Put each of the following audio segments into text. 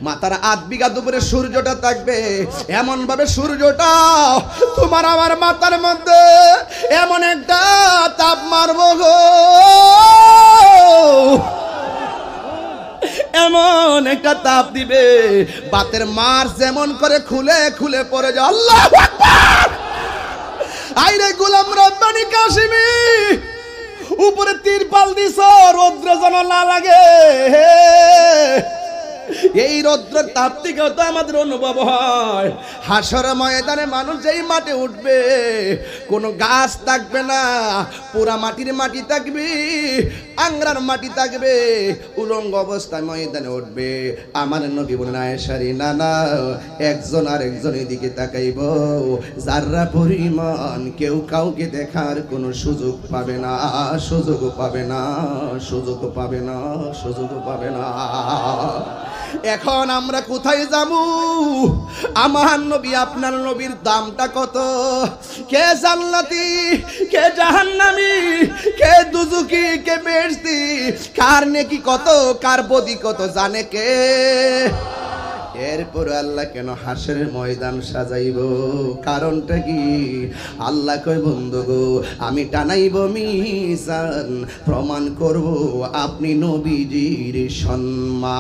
মাথার 8 বিঘা উপরে সূর্যটা থাকবে, এমন ভাবে সূর্যটা তোমার আমার মাথার মধ্যে এমন একটা তাপ মারবো গো, এমন একটা তাপ দিবে বাতের মার যেমন করে খুলে খুলে পড়ে যায়। আল্লাহু আকবার। আইরে গোলাম রব্বানি কাশিমি, উপরে তিরপাল দিছ রৌদ্র যেন না লাগে। এই রৌদ্র তাপ থেকেও তো আমাদের অনুভব হয়। হাসর ময়দানে মানুষ যেই মাঠে উঠবে, কোনো গাছ থাকবে না, পুরা মাটির মাটি থাকবে, আংরার মাটি থাকবে, উলঙ্গ অবস্থায় ময়দানে উঠবে। আমার নবী বলেন আয়েশারি নানা, একজন আর একজনের দিকে তাকাইব, যারা পরিমাণ কেউ কাউকে দেখার কোনো সুযোগ পাবে না, সুযোগ পাবে না, সুযোগ পাবে না, সুযোগ পাবে না। এখন আমরা কোথায় যাব? আমার নবী আপনার নবীর দামটা কত? কে জান্নাতি, কে জাহান্নামী, কে দুজুকি, কে বেহেশতি, কার নেকি কত, কার বদি কত জানে কে? এরপর আল্লাহ কেন হাসরের ময়দান সাজাইব? কারণটা কি? আল্লাহ কয় বন্ধু গো, আমি টানাইব মিজান, প্রমাণ করব আপনি নবীজির সম্মান।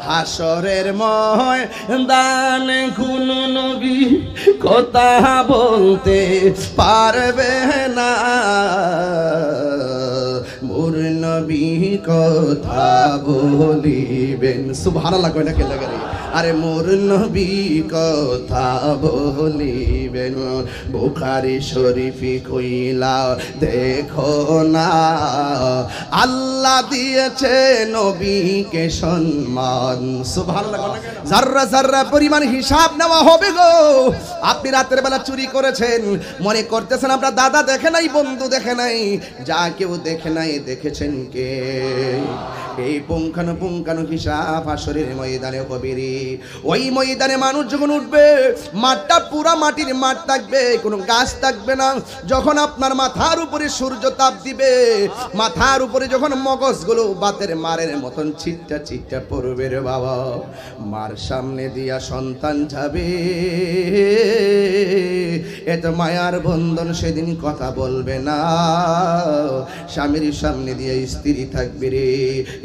হাসরের ময়দান কোন নবী কথা বলতে পারবে না, মোর নবী কথা বলিবেন। সুবহানাল্লাহ কয় না কে লাগে? আরে মোর নবী কথা বলিবেন। বুখারী শরীফে কইলা দেখো না, আল্লাহ দিয়েছে নবীকে সম্মান। সুবহানাল্লাহ কয় না? যাররা যাররা পরিমাণ হিসাব নেওয়া হবে গো। আপনি রাতের বেলা চুরি করেছেন, মনে করতেছেন আপনার দাদা দেখে নাই, বন্ধু দেখে নাই, যা কেউ দেখে নাই, দেখেছেন কে? এই পুঙ্খানুপুঙ্খানু হিসাব হাসরের ময়দানে হবে রে। ওই ময়দানে মানুষ যখন উঠবে, মাঠটা পুরা মাটির মাঠ থাকবে, কোনো গাছ থাকবে না। যখন আপনার মাথার উপরে সূর্য তাপ দিবে, মাথার উপরে যখন মগজগুলো বাতের মারের মতন ছিটটা ছিটটা পড়বে রে বাবা, মার সামনে দিয়া সন্তান যাবে, এত মায়ার বন্ধন সেদিন কথা বলবে না। স্বামীর সামনে দিয়ে স্ত্রী থাকবে রে,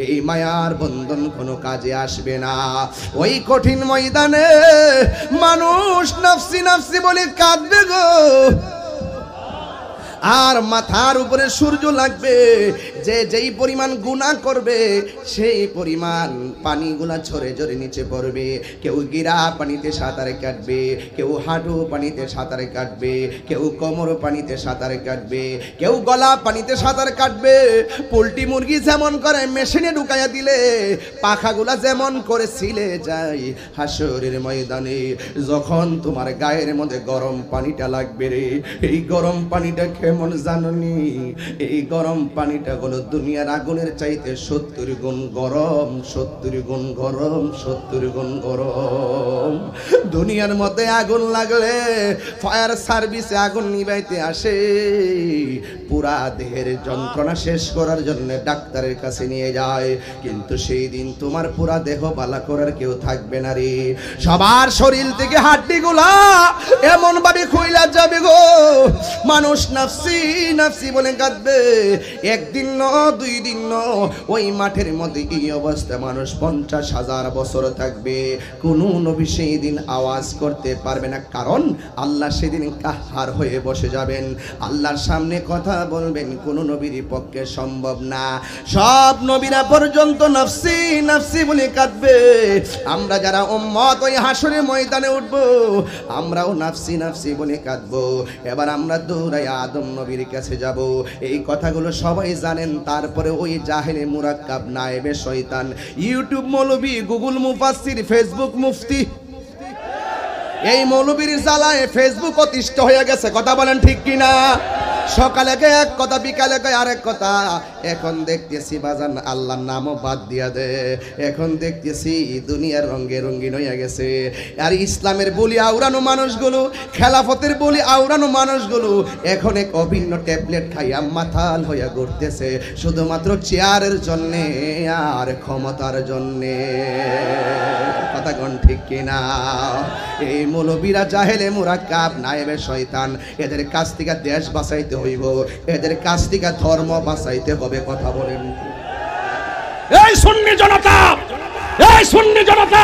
এই মায়ার বন্ধন কোনো কাজে আসবে না। ওই কঠিন ময়দানে মানুষ নাফসি নাফসি বলে কাঁদবে গো। আর মাথার উপরে সূর্য লাগবে, যে যেই পরিমাণ গুনাহ করবে সেই পরিমাণ পানিগুলা ঝরে ঝরে নিচে পড়বে। কেউ গিরা পানিতে সাঁতারে কাটবে, কেউ হাঁটু পানিতে সাঁতারে কাটবে, কেউ কোমর পানিতে সাঁতারে কাটবে, কেউ গলা পানিতে সাঁতার কাটবে। পোল্ট্রি মুরগি যেমন করে মেশিনে ঢুকাইয়া দিলে পাখাগুলা যেমন করে ছিলে যায়, হাসরের ময়দানে যখন তোমার গায়ের মধ্যে গরম পানিটা লাগবে রে, এই গরম পানিটা কেমন জাননি? এই গরম পানিটা হলো দুনিয়ার আগুনের চাইতে 70 গুণ গরম, 70 গুণ গরম, 70 গুণ গরম। দুনিয়ার মধ্যে আগুন লাগলে ফায়ার সার্ভিসে আগুন নিভাইতে আসে, পুরা দেহের যন্ত্রণা শেষ করার জন্য ডাক্তারের কাছে নিয়ে যায়, কিন্তু সেই দিন তোমার পুরা দেহ বালা করার কেউ থাকবে না রে। সবার শরীর থেকে হাড্ডিগুলা এমন ভাবে খুইলা যাবে গো, মানুষ নাফসি নাফসি বলে কাঁদবে। একদিন ন, 2 দিন ন, ওই মাঠের মধ্যে এই অবস্থা মানুষ 50,000 বছর থাকবে। কোন নবী সেই দিন আওয়াজ করতে পারবে না, কারণ আল্লাহ সেদিন কাহার হয়ে বসে যাবেন, আল্লাহর সামনে কথা বলবেন, কোন নবীর পক্ষে সম্ভব না। সব নবীরা পর্যন্ত নাফসি নাফসি বলে কাঁদবে। আমরা যারা উম্মত ওই হাসরের ময়দানে উঠব, আমরাও নাফসি নাফসি বলে কাঁদবো। এবার আমরা দৌড়াই আদম নবীর কাছে যাব। এই কথাগুলো সবাই জানেন, তারপরে ওই জাহেলে মুরাক্কাব নায়েবে শয়তান, ইউটিউব মৌলবী, গুগল মুফাসসির, ফেসবুক মুফতি, এই মৌলবীর জ্বালায় ফেসবুক অতিষ্ঠ হয়ে গেছে। কথা বলেন ঠিক কিনা? সকালে কে এক কথা, বিকালে কে আরেক কথা। এখন দেখতেছি বাজান আল্লাহর নামও বাদ দিয়া দে, এখন দেখতেছি দুনিয়ার রঙে রঙিন হইয়া গেছে। আর ইসলামের বলি আওড়ানো মানুষগুলো, খেলাফতের বলি আওড়ানো মানুষগুলো এখন এক অভিন্ন ট্যাবলেট খাইয়া মাথাল হইয়া ঘুরতেছে, শুধুমাত্র চেয়ারের জন্যে আর ক্ষমতার জন্যে। কথা কোন ঠিক কিনা? এই মৌলবীরা জাহেলে মুরাক্কাব, নায়েবে শয়তান, এদের কাছ থেকে দেশ বাঁচাইতে হইব, এদের কাছ থেকে ধর্ম বাঁচাইতে হবে। কথা বলেন। এই সুন্নি জনতা, এই সুন্নি জনতা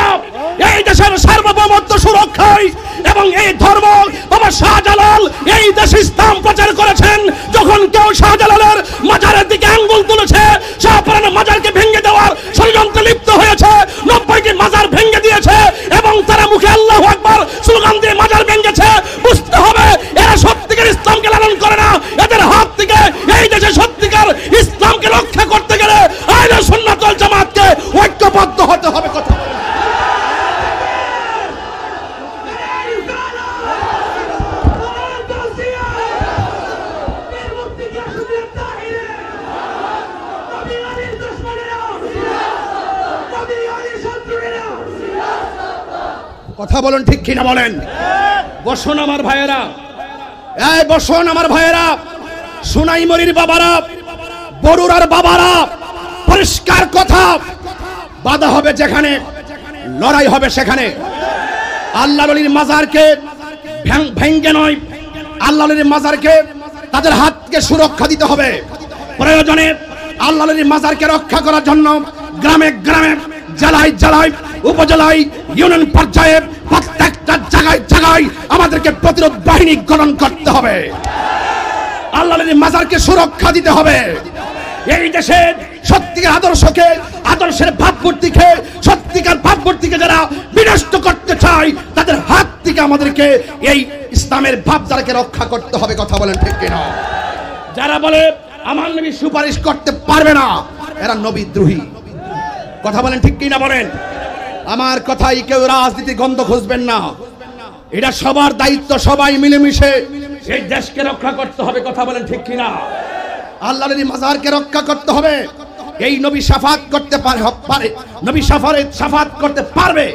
এই দেশের সার্বভৌমত্ব সুরক্ষায় এবং এই ধর্ম, বাবা শাহজালাল এই দেশে ইসলাম প্রচার করেছেন। যখন কেউ শাহজালালের মাজারের দিকে আঙ্গুল তুলেছে, শাহপুরানের মাজারকে ভেঙে দেওয়ার ষড়যন্ত্রে লিপ্ত হয়েছে, 90টি মাজার ভেঙে দিয়েছে এবং তারা মুখে আল্লাহু আকবার স্লোগান দিয়ে মাজার ভেঙেছে। বুঝতে হবে এরা সত্যিকার ইসলামকে লালন করে না। এদের হাত থেকে এই দেশে সত্যিকার ইসলামকে রক্ষা করতে গেলে আহলে সুন্নাত ওয়াল জামাতকে ঐক্যবদ্ধ হতে হবে। কথা কথা বলেন ঠিক কিনা বলেন? বসুন আমার ভাইয়েরা, এই বসুন আমার ভাইয়েরা, সোনাইমুড়ির বাবারা, বরুড়ার বাবারা, পরিষ্কার কথা, বাধা হবে যেখানে, লড়াই হবে সেখানে। আল্লাহর ওলির মাজারকে ভেঙ্গে নয়, আল্লাহর ওলির মাজারকে তাদের হাতকে সুরক্ষা দিতে হবে। প্রয়োজনে আল্লাহর ওলির মাজারকে রক্ষা করার জন্য গ্রামে গ্রামে, জেলায় জেলায়, উপজেলায়, ইউনিয়ন পর্যায়ে প্রত্যেকটা জায়গায় জায়গায় আমাদেরকে প্রতিরোধ বাহিনী গঠন করতে হবে। আল্লাহর মাজারকে সুরক্ষা দিতে হবে। এই দেশে সত্যিকার আদর্শকে, আদর্শের ভাবমূর্তিকে, সত্যিকার ভাবমূর্তিকে যারা বিনষ্ট করতে চায় তাদের হাত থেকে আমাদেরকে এই ইসলামের ভাবধারাকে রক্ষা করতে হবে। কথা বলেন ঠিক কিনা? যারা বলে আমার নবী সুপারিশ করতে পারবে না, এরা নবীদ্রোহী। কথা বলেন ঠিক কিনা বলেন? আমার কথাই কেউ রাজনীতির গন্ধ খুঁজবেন না। এটা সবার দায়িত্ব, সবাই মিলেমিশে এই দেশকে রক্ষা করতে হবে। কথা বলেন ঠিক কিনা? আল্লাহর মাজারকে রক্ষা করতে হবে। এই নবী শাফাত করতে পারে, নবী শাফাত করতে পারবে।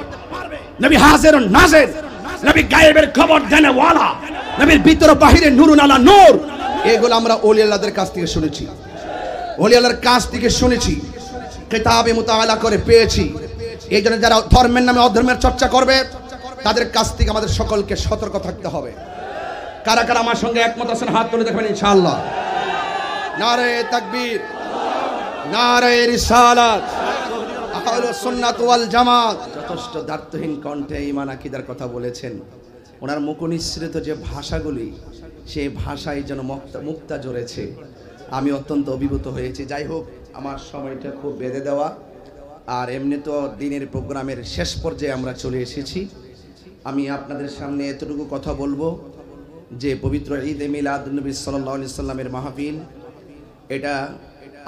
নবী হাজির ও নাজির, নবী গায়েবের খবর দেনে ওয়ালা, নবীর ভিতর বাহিরে নূরুন আলা নূর। এগুলো আমরা ওলি আল্লাহদের কাছ থেকে শুনেছি, ওলি আল্লাহর কাছ থেকে শুনেছি, কিতাবে মুতাআলা করে পেয়েছি। এই জন্য যারা ধর্মের নামে অধর্মের চর্চা করবে তাদের কাছ থেকে আমাদের সকলকে সতর্ক থাকতে হবে। কারা কারা আমার সঙ্গে একমত আছেন হাত তুলে দেখবেন ইনশাআল্লাহ। নারে তাকবীর, নারে রিসালাত, আহলুস সুন্নাত ওয়াল জামাত। যথেষ্ট দার্থহীন কণ্ঠে ঈমান আকীদার কথা বলেছেন। ওনার মুখনিসৃত যে ভাষাগুলি, সেই ভাষায় যেন মুক্তা জড়েছে। আমি অত্যন্ত অভিভূত হয়েছি। যাই হোক, আমার সময়টা খুব বেঁধে দেওয়া, আর এমনি তো দিনের প্রোগ্রামের শেষ পর্যায়ে আমরা চলে এসেছি। আমি আপনাদের সামনে এতটুকু কথা বলবো যে পবিত্র ঈদে মিলাদুন্নবী সাল্লাল্লাহু আলাইহি সাল্লামের মাহফিল, এটা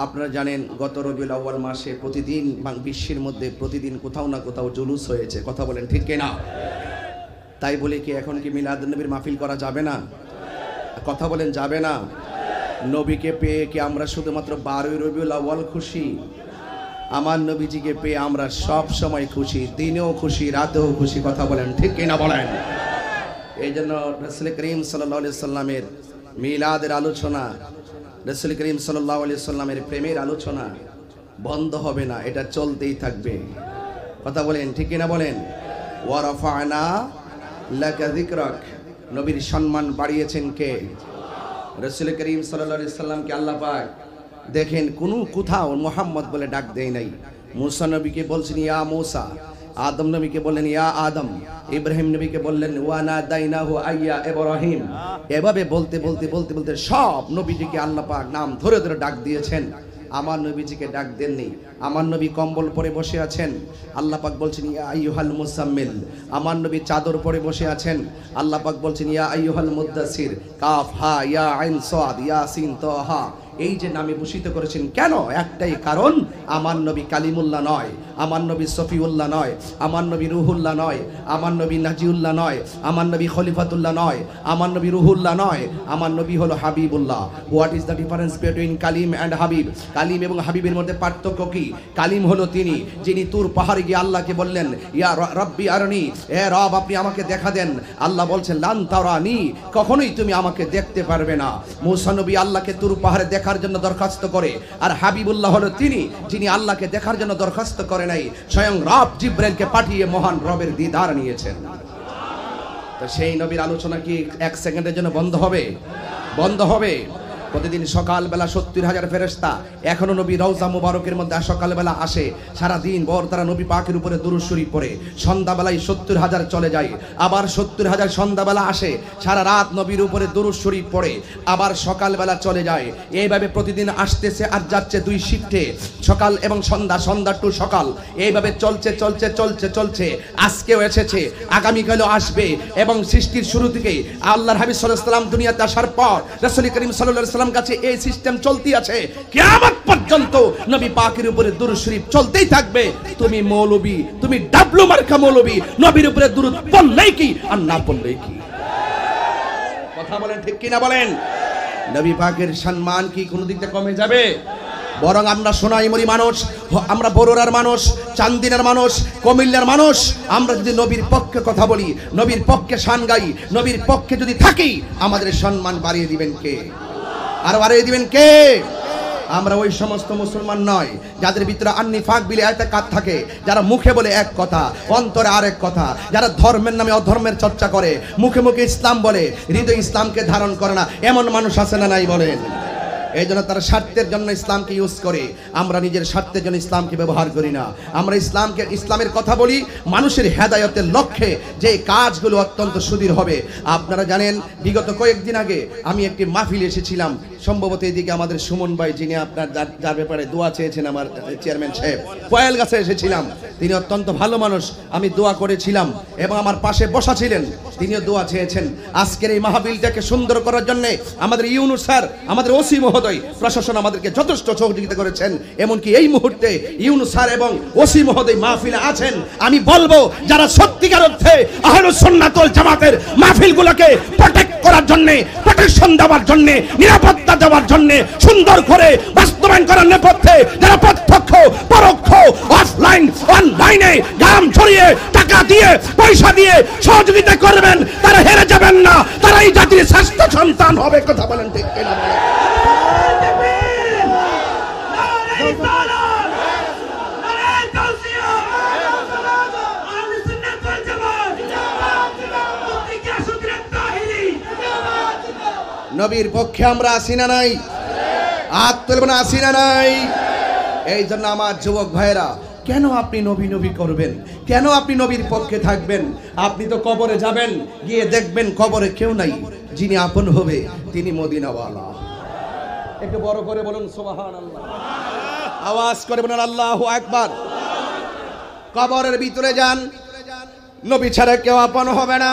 আপনারা জানেন গত রবিউল আউয়াল মাসে প্রতিদিন বিশ্বের মধ্যে প্রতিদিন কোথাও না কোথাও জুলুস হয়েছে। কথা বলেন ঠিক কিনা? তাই বলে কি এখন কি মিলাদুন্নবীর মাহফিল করা যাবে না? কথা বলেন যাবে না? নবীকে পেয়ে কি আমরা শুধুমাত্র 12 রবিউল আউয়াল খুশি? আমার নবীজিকে পেয়ে আমরা সব সময় খুশি, দিনেও খুশি, রাতেও খুশি। কথা বলেন ঠিক কিনা বলেন? এই জন্য রাসূল করিম সাল্লাল্লাহু আলাইহি সাল্লামের মিলাদের আলোচনা, রাসূল করিম সাল্লাল্লাহু আলাইহি সাল্লামের প্রেমের আলোচনা বন্ধ হবে না, এটা চলতেই থাকবে। কথা বলেন ঠিক কিনা বলেন? ওয়া রাফা'না লাকা যিকরাক, নবীর সম্মান বাড়িয়েছেন কে? রাসূল করিম সাল্লাল্লাহু আলাইহি সাল্লামকে আল্লাহ পাক দেখেন কোথাও মুহাম্মদ বলে ডাক দেয় নাই। মুসা নবীকে বলছেন ইয়া মুসা, আদম নবীকে বললেন ইয়া আদম, ইব্রাহিম নবীকে বললেন ওয়া নাদাইনাহু আইয়া ইব্রাহিম। এভাবে বলতে বলতে বলতে বলতে সব নবীজিকে আল্লাহ পাক নাম ধরে ধরে ডাক দিয়েছেন। আমার নবীজিকে ডাক দেননি। আমার নবী কম্বল পরে বসে আছেন, আল্লাহ পাক বলছেন ইয়া আইয়ুহাল মুসাম্মিল। আমার নবী চাদর পরে বসে আছেন, আল্লাহ পাক বলছেন ইয়া আইয়ুহাল মুদ্দাসির। কাফ হা ইয়া আইন সাদ ইয়াসিন তাহা। এই যে নামে ভূষিত করেছেন, কেন? একটাই কারণ, আমার নবী কালিমুল্লাহ নয়, আমার নবী সফিউল্লাহ নয়, আমার নবী রুহুল্লাহ নয়, আমার নবী নাজিউল্লাহ নয়, আমার নবী খলিফাতুল্লাহ নয়, আমার নবী রুহুল্লাহ নয়, আমার নবী হলো Habibullah. What is the difference between Kalim and Habib? Kalim এবং হাবিবের মধ্যে পার্থক্য কি? কালিম হলো তিনি যিনি তুর পাহাড়ে গিয়ে আল্লাহকে বললেন, ইয়া রব্বি আরনি, এ রব আপনি আমাকে দেখা দেন। আল্লাহ বলছেন লান তারানি, কখনোই তুমি আমাকে দেখতে পারবে না। মূসা নবী আল্লাহকে তুর পাহাড়ে দেখার জন্য দরখাস্ত করে, আর হাবিবুল্লাহ হলো তিনি যিনি আল্লাহকে দেখার জন্য দরখাস্ত করে নাই, স্বয়ং রব জিব্রাইলকে পাঠিয়ে মহান রবের দিদার নিয়েছেন। তো সেই নবীর আলোচনা কি এক সেকেন্ডের জন্য বন্ধ হবে? বন্ধ হবে। প্রতিদিন সকালবেলা 70,000 ফেরেশতা এখনো নবী রওজা মুবারকের মধ্যে সকালবেলা আসে, সারা দিন ভর তারা নবী পাকের উপরে দুরূদ শরীফ পড়ে। সন্ধ্যাবেলায় 70,000 চলে যায়, আবার 70,000 সন্ধ্যাবেলা আসে, সারা রাত নবীর উপরে দুরূদ শরীফ পড়ে, আবার সকালবেলা চলে যায়। এইভাবে প্রতিদিন আসতেছে আর যাচ্ছে, 2 শিফটে, সকাল এবং সন্ধ্যা, সন্ধ্যা টু সকাল, এইভাবে চলছে চলছে চলছে চলছে। আজকেও এসেছে, আগামীকালও আসবে, এবং সৃষ্টির শুরু থেকেই আল্লাহর হাবিব সাল্লাল্লাহু আলাইহি ওয়াসাল্লাম দুনিয়াতে আসার পর রাসূল করিম সাল্লাল্লাহু আলাইহি ওয়াসাল্লাম কাছে এই সিস্টেম চলতি আছে, কিয়ামত পর্যন্ত নবী পাকের উপরে দুরূদ শরীফ চলতেই থাকবে। তুমি মৌলবী, তুমি ডাবলু মার্কা মৌলবী, নবীর উপরে দুরূদ পড়লেই কি আর না পড়লেই কি? কথা বলেন ঠিক কি না বলেন? নবী পাকের সম্মান কি কোনো দিক থেকে কমে যাবে? বরং আমরা সোনাইমুড়ি মানুষ, আমরা বরুড়ার মানুষ, চান্দিনার মানুষ, কুমিল্লার মানুষ, আমরা যদি নবীর পক্ষে কথা বলি, নবীর পক্ষে শান গাই, নবীর পক্ষে যদি থাকি, আমাদের সম্মান বাড়িয়ে দিবেন কে? আর বাড়িয়ে দিবেন কে? আমরা ওই সমস্ত মুসলমান নয় যাদের ভিতরে আন্নিফাক বিলে ইতিকাদ থাকে, যারা মুখে বলে এক কথা অন্তরে আরেক কথা, যারা ধর্মের নামে অধর্মের চর্চা করে, মুখে মুখে ইসলাম বলে হৃদয় ইসলামকে ধারণ করে না। এমন মানুষ আছে না নাই বলেন? এই জন্য তারা স্বার্থের জন্য ইসলামকে ইউজ করে, আমরা নিজের স্বার্থের জন্য ইসলামকে ব্যবহার করি না। আমরা ইসলামের কথা বলি মানুষের হেদায়েতের লক্ষ্যে, যে কাজগুলো অত্যন্ত সুদৃঢ় হবে। আপনারা জানেন বিগত কয়েকদিন আগে আমি একটি মাহফিল এসেছিলাম, সম্ভবত এদিকে আমাদের সুমন ভাই, যিনি আপনার যার ব্যাপারে দোয়া চেয়েছেন, আমার চেয়ারম্যান সাহেব, পয়েল গাছে এসেছিলাম। তিনি অত্যন্ত ভালো মানুষ, আমি দোয়া করেছিলাম এবং আমার পাশে বসা ছিলেন, তিনিও দোয়া চেয়েছেন। আজকের এই মাহফিলটাকে সুন্দর করার জন্য আমাদের ইউনুস স্যার, আমাদের ওসি মহোদয়, প্রশাসন আমাদেরকে যথেষ্ট সহযোগিতা করেছেন। এমনকি এই মুহূর্তে ইউনুস স্যার এবং ওসি মহোদয় মাহফিলে আছেন। আমি বলবো যারা সত্যিকার অর্থে আহলুস সুন্নাত ওয়াল জামাতের মাহফিলগুলোকে প্রোটেক্ট করার জন্য, প্রোটেকশন দেওয়ার জন্য, নিরাপত্তা দেওয়ার জন্য, সুন্দর করে বাস্তবায়ন করার নেপথ্যে যারা প্রত্যক্ষ পরোক্ষ অফলাইন অনলাইনে গাম ছড়িয়ে টাকা দিয়ে পয়সা দিয়ে সহযোগিতা করবেন, তারা হেরে যাবেন না, তারা এই জাতির শ্রেষ্ঠ সন্তান হবে। কথা বলেন ঠিক কিনা? নবীর পক্ষে আমরা আসি না নাই? হাত তুলব না, আসি না নাই? এই জন্য আমার যুবক ভাইরা, কেন আপনি নবী নবী করবেন? কেন আপনি নবীর পক্ষে থাকবেন? আপনি তো কবরে যাবেন, গিয়ে দেখবেন কবরে কেউ নাই, যিনি আপন হবে তিনি মদিনাওয়ালা। একটু বড় করে বলুন সুবহানাল্লাহ, আওয়াজ করে বলুন আল্লাহু আকবার। কবরের ভিতরে যান, নবী ছাড়া কেউ আপন হবে না।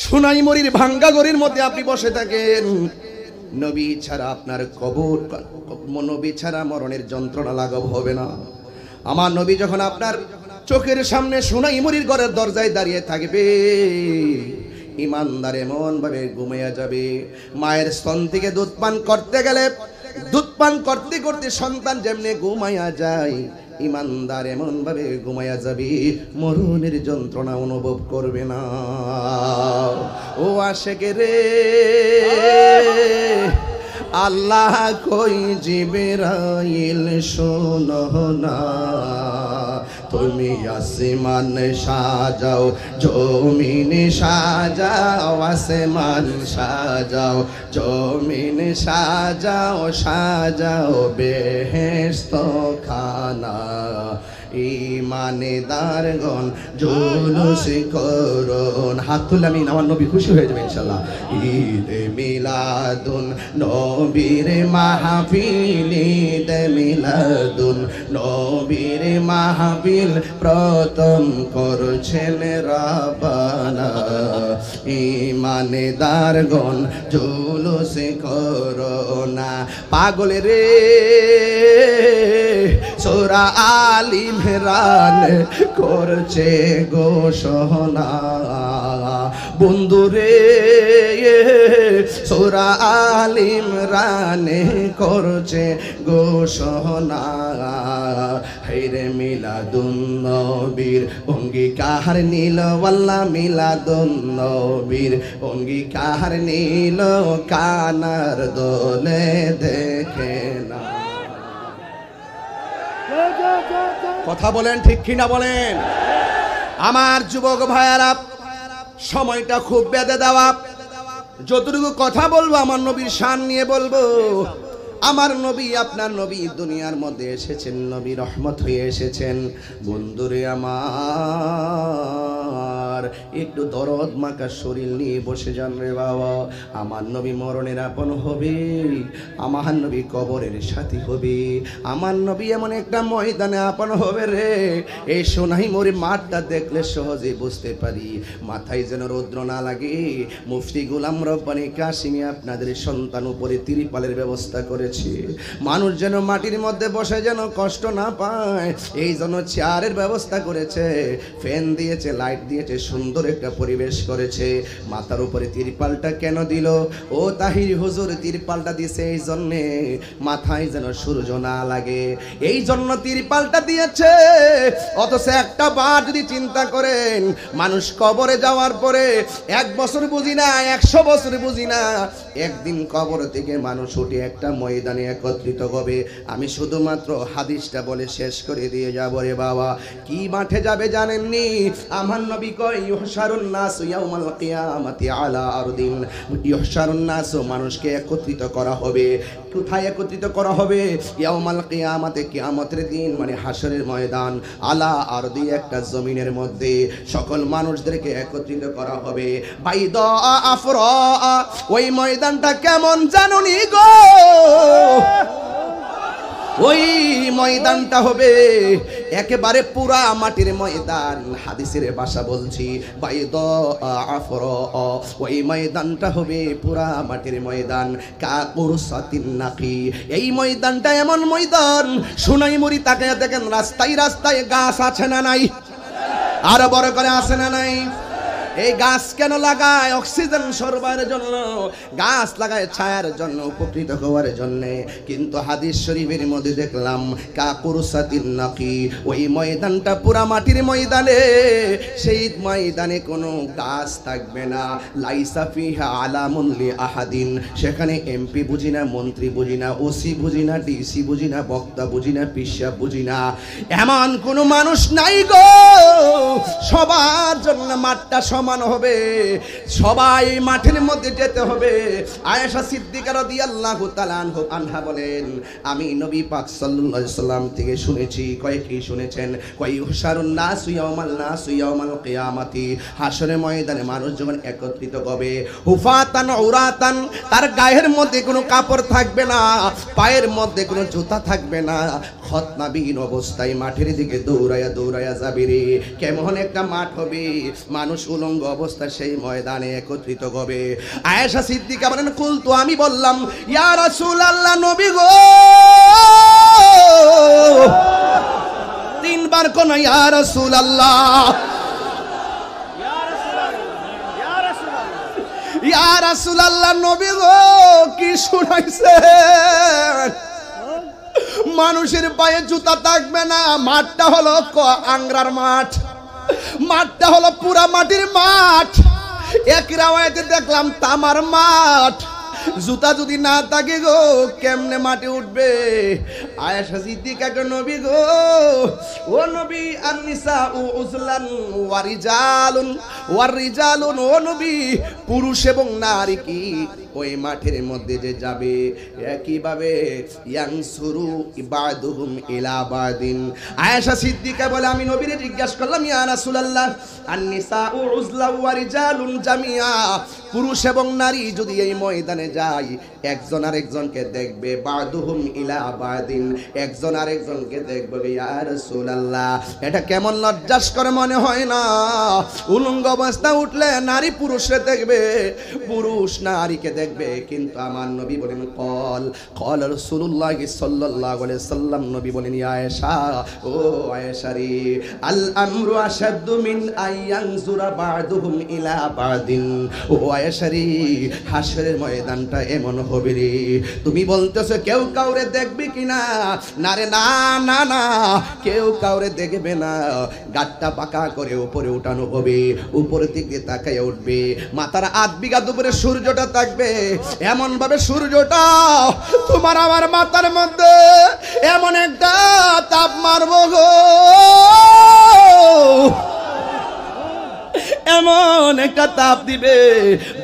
সোনাইমুড়ির ভাঙ্গা গড়ির মধ্যে আপনি বসে থাকেন, নবী ছাড়া আপনার কবর, নবী ছাড়া মরণের যন্ত্রণা লাঘব হবে না। আমার নবী যখন আপনার চোখের সামনে সোনাইমুড়ির ঘরের দরজায় দাঁড়িয়ে থাকবে, ইমানদার এমন ভাবে ঘুমিয়ে যাবে। মায়ের স্তন থেকে দুধ পান করতে গেলে, দুধ পান করতে করতে সন্তান যেমনি ঘুমাইয়া যায়, ইমানদার এমন ভাবে ঘুমাইয়া যাবে, মরণের যন্ত্রণা অনুভব করবে না। ও আশেকে রে, আল্লাহ কই জিবরাইল শোনো না, তুমি আসমান সাজাও, জমিন সাজাও, আসমান সাজাও, জমিন সাজাও, সাজাও বেহেশত খানা। ইমানেদারগণ জুলুস করুন, হাত তুলে আমি, আমার নবী খুশি হয়ে যাবে ইনশাআল্লাহ। ঈদ মিলাদুন নবীর মাহফিল, ঈদ মিলাদুন নবীর মাহফিল প্রথম করছেন রাব্বানা। ইমানেদারগণ জুলুস করুন না, পাগল রে সূরা আলে ইমরান করছে ঘোষণা বন্ধুরে সূরা আলে ইমরান করছে ঘোষণা হায়রে মিলাদুন নবীর অঙ্গীকার নীল ওয়াল্লাহ মিলাদুন নবীর অঙ্গীকার নীল কানার দোলে দেখে না। কথা বলেন ঠিক কিনা বলেন? আমার যুবক ভাইয়ারা, সময়টা খুব বেঁধে দেওয়া, যতটুকু কথা বলবো আমার নবীর শান নিয়ে বলবো। আমার নবী, আপনার নবী দুনিয়ার মধ্যে এসেছেন, নবী রহমত হয়ে এসেছেন। বন্ধুরে আমার, একটু দরদ মাখা শরীর নিয়ে বসে যান রে বাবা। আমার নবী মরণের আপন হবে, আমার নবী কবরের সাথী হবে, আমার নবী এমন একটা ময়দানে আপন হবে রে। এই সোনাইমুড়ি মাঠটা দেখলে সহজে বুঝতে পারি, মাথায় যেন রৌদ্র না লাগে। মুফতি গোলাম রব্বানী কাশিমি আপনাদের সন্তান উপরে তিরপালের ব্যবস্থা করে, মানুষ যেন মাটির মধ্যে বসে যেন কষ্ট না পায়, এই জন্য চেয়ারের ব্যবস্থা করেছে, ফ্যান দিয়েছে, লাইট দিয়েছে, সুন্দর একটা পরিবেশ করেছে। মাথার উপরে তিরপালটা কেন দিল? ও তাহির হুজুর, তিরপালটা দিয়েছে এই জন্যে মাথায় যেন সূর্য না লাগে, এই জন্য তিরপালটা দিয়েছে। অথচ একটা বার যদি চিন্তা করেন, মানুষ কবরে যাওয়ার পরে 1 বছর বুঝি না, 100 বছর বুঝি না, একদিন কবর থেকে মানুষ উঠে একটা ময়দানে একত্রিত হবে। আমি শুধুমাত্র হাদিসটা বলে শেষ করে দিয়ে যাব রে বাবা। কি মাঠে যাবে জানেননি? আমার নবী কয় ইহশারুন নাস ইয়াউমাল কিয়ামাতি আলা আরদিন। ইহশারুন নাস, মানুষকে একত্রিত করা হবে। কোথায় একত্রিত করা হবে? ইয়াউমাল কিয়ামাতে, কিয়ামতের দিন, মানে হাসরের ময়দান। আলা আরদি, একটা জমিনের মধ্যে সকল মানুষদেরকে একত্রিত করা হবে। বাইদা আফরা, ওই ময়দানটা কেমন জানুনি গো? ওই ময়দানটা হবে একেবারে পুরা মাটির ময়দান। হাদিসের ভাষা বলছি, বাইদা আফরা, ওই ময়দানটা হবে পুরা মাটির ময়দান। কাকুরসাতিন নাকি, এই ময়দানটা এমন ময়দান, সোনাইমুড়ি তাকায় দেখেন, রাস্তায় রাস্তায় গাছ আছে না নাই? আরো বড় করে আছে না নাই? এই গাছ কেন লাগায়? অক্সিজেন সরবরাহের জন্য গাছ লাগায়, ছায়ার জন্য, উপকৃত হওয়ার জন্য। কিন্তু হাদিস শরীফের মধ্যে দেখলাম কাকুরসাতিন নাকি, ওই ময়দানটা পুরা মাটির ময়দানে, সেই ময়দানে কোনো গাছ থাকবে না। লাইসা ফিহা আলামুন লি আহাদিন, সেখানে এমপি বুঝি না, মন্ত্রী বুঝি না, ওসি বুঝি না, ডিসি বুঝি না, বক্তা বুঝি না, পিসা বুঝি না, এমন কোনো মানুষ নাই গো। সবার জন্য মাঠটা সমান হবে, সবাই মাঠের মধ্যে যেতে হবে। আয়েশা সিদ্দিকা রাদিয়াল্লাহু তাআলা আনহা বলেন, আমি নবী পাক সাল্লাল্লাহু আলাইহি সাল্লাম থেকে শুনেছি। কয় কি শুনেছেন? কয় ইহশারুন নাসু ইয়াউমাল কিয়ামাতি, হাসরের ময়দানে মানুষ যখন একত্রিত হবে, হুফাতান উরাতান, তার গায়ের মধ্যে কোনো কাপড় থাকবে না, পায়ের মধ্যে কোনো জুতা থাকবে না, খতনাবিহীন অবস্থায় মাঠের দিকে দৌড়ায়া দৌড়ায়া যাবে রে। কেমন একটা মাঠ হবে, মানুষ উলঙ্গ অবস্থায় সেই ময়দানে একত্রিত হবে। আয়েশা সিদ্দিকা বলেন, কুলতু, আমি বললাম, ইয়া রাসূলুল্লাহ, নবী গো। 3 বার কোন ইয়া রাসূলুল্লাহ, ইয়া রাসূলুল্লাহ, নবী গো, কি শুনাইছেন? মানুষের পায়ে জুতা থাকবে না, মাঠটা হলো আংরার মাঠ, মাঠটা হলো পুরা মাটির মাঠ। এক রাওয়ায়াতে দেখলাম তামার মাঠ। জুতা যদি না থাকে গো, কেমনে মাটি উঠবে? আয়েশা সিদ্দিকা কে, নবী গো, ও নবী, আন-নিসাউ উজলান ওয়া রিজালুন, ও নবী, পুরুষ এবং নারী কি ওই মাঠের মধ্যে যে যাবে, একইভাবে ইয়ানসুরু ইবাদুহুম ইলা বাদিন। আয়েশা সিদ্দিকা বলে, আমি নবীরে জিজ্ঞাসা করলাম, ইয়া রাসূলুল্লাহ, আন-নিসাউ উজলা ওয়া রিজালুন জামিয়া, পুরুষ এবং নারী যদি এই ময়দানে যায়, একজন আরেকজনকে দেখবে, বাদুহুম ইলা বাদিন, একজন আরেকজনকে দেখবে। ইয়া রাসূলুল্লাহ, এটা কেমন লজ্জাস্কর মনে হয় না? উলঙ্গ অবস্থা উঠলে নারী পুরুষে দেখবে, পুরুষ নারীকে দেখবে। দেখবে, কিন্তু আমার নবী বলেন কল রাসূলুল্লাহ সাল্লাল্লাহু আলাইহি সাল্লাম নবী বলেন ইয়া আয়েশা, ও আয়েশা রে, আল আমরু আশাদ্দু মিন আইয়ানজুরা বা'দুহুম ইলা বা'দিন। ও আয়েশা রে, হাসরের ময়দানটা এমন হবে রে, তুমি বলতেছো কেউ কাউরে দেখবে কিনা? না রে, না না না, কেউ কাউরে দেখবে না। গাটটা পাকা করে উপরে উঠানো হবে, উপরের দিকে তাকায় উঠবে, মাথার 8 বিঘা উপরে সূর্যটা থাকবে, এমন ভাবে সূর্যটা তোমার আমার মাথার মধ্যে এমন একটা তাপ মারবো গো, এমন একটা তাপ দিবে,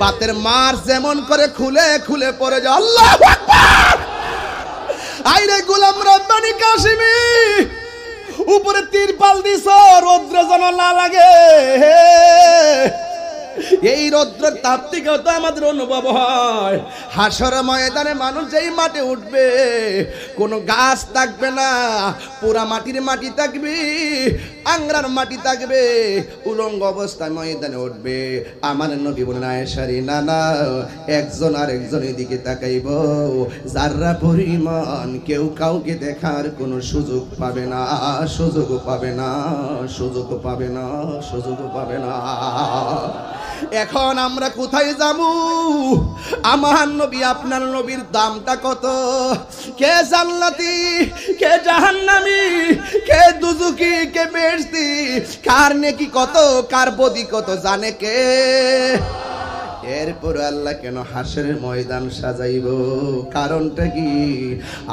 বাতের মার যেমন করে খুলে খুলে পড়ে যায়। আল্লাহু আকবার! আইরে গোলাম রব্বানী কাশিমি, উপরে তিরপাল দিছ, রৌদ্র যেন না লাগে। এই রৌদ্রের তাপ থেকেও তো আমাদের অনুভব হয়। হাসর ময়দানে মানুষ যেই মাঠে উঠবে, কোনো গাছ থাকবে না, পুরা মাটির মাটি থাকবে, আংরার মাটি থাকবে, উলঙ্গ অবস্থায় ময়দানে উঠবে। আমার নবী বলেন আয়েশা রে, না না, একজন আর একজনের দিকে তাকাইব, যাররা পরিমাণ কেউ কাউকে দেখার কোনো সুযোগ পাবে না, সুযোগ পাবে না, সুযোগ পাবে না, সুযোগ পাবে না। এখন আমরা কোথায় যাবো? আমার নবী আপনার নবীর দামটা কত? কে জান্নাতি, কে জাহান্নামী, কে দুজুকি, কে বেহেশতি, কার নেকি কত, কার বদি কত জানে কে? এরপর আল্লাহ কেন হাসরের ময়দান সাজাইব? কারণটা কি?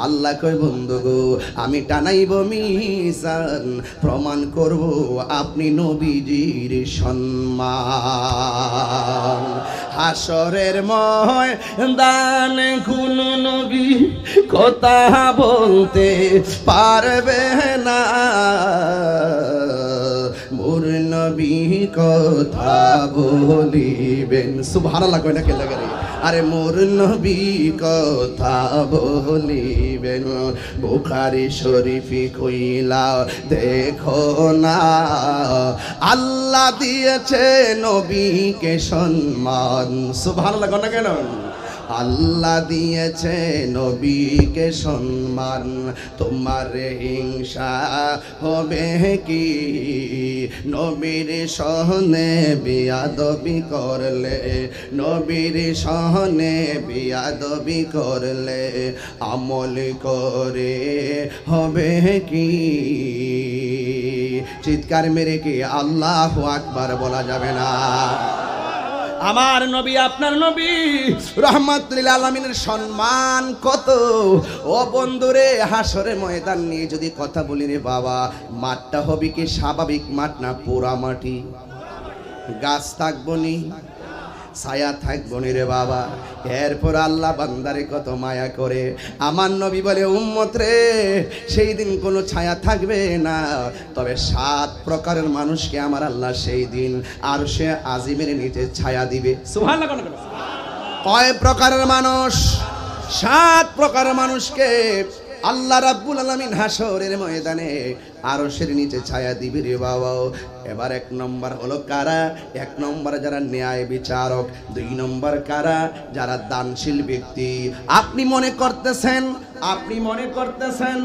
আল্লাহ কয় বন্ধু গো, আমি টানাইব মিজান, প্রমাণ করব আপনি নবীজির সম্মান। হাসরের ময়দান কোন নবী কথা বলতে পারবে না, মোর নবী কথা বলিবেন। সুবহানাল্লাহ কয় না কে লাগে রে? আরে মোর নবী কথা বলিবেন। বুখারী শরীফে কইলা দেখো না, আল্লাহ দিয়েছে নবীকে সম্মান। সুবহানাল্লাহ কয় না কেন? আল্লাহ দিয়েছে নবীকে সম্মান, তোমার হিংসা হবে কি নবীর সহনে বিয়াদবি করলে, নবীর সহনে বিয়াদবি করলে, আমল করে হবে কি? চিৎকার মেরে কি আল্লাহু আকবার বলা যাবে না? আমার নবী আপনার নবী রাহমাতুল লিল আলামিনের সম্মান কত? ও বন্ধুরে, হাসরের ময়দান নিয়ে যদি কথা বলি রে বাবা, মাঠটা হবে কি স্বাভাবিক মাঠ না পোড়া মাটি? গাছ থাকবো নি, ছায়া থাকবো নি রে বাবা। এরপর আল্লাহ বান্দারে কত মায়া করে। আমার নবী বলে উম্মত রে, সেই দিন কোনো ছায়া থাকবে না, তবে 7 প্রকারের মানুষকে আমার আল্লাহ সেই দিন আরশে আজিমের নিচে ছায়া দিবে। সুবহানাল্লাহ। কয় প্রকারের মানুষ? 7 প্রকারের মানুষকে আল্লাহ রাব্বুল আলামিন হাসরের ময়দানে আরশের নিচে ছায়া দিবে রে বাবা। এবার 1 নম্বর হলো কারা? 1 নম্বর যারা ন্যায় বিচারক। 2 নম্বর কারা? যারা দানশীল ব্যক্তি। আপনি মনে করতেছেন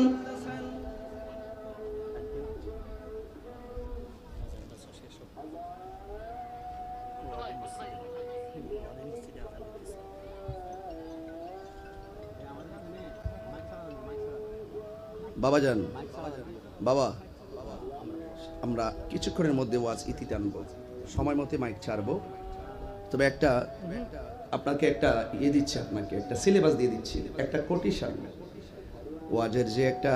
বাবাজান, বাবা, আমরা কিছুক্ষণের মধ্যে ওয়াজ ইতি টানবো, সময় মতো মাইক ছাড়বো। তবে আপনাকে একটা দিচ্ছি, আপনাকে একটা সিলেবাস দিয়ে দিচ্ছি, একটা কোটেশন। ওয়াজের যে একটা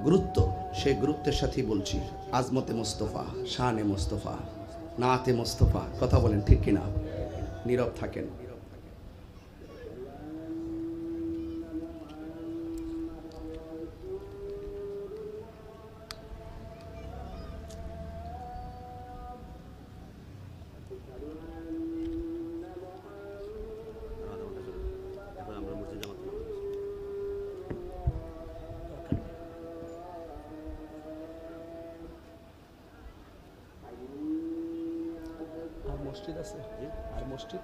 গুরুত্ব, সেই গুরুত্বের সাথেই বলছি। আজমতে মুস্তফা, শানে মুস্তফা, নাতে মুস্তফা। কথা বলেন ঠিক কিনা? নীরব থাকেন। মসজিদ আছে, আর মসজিদ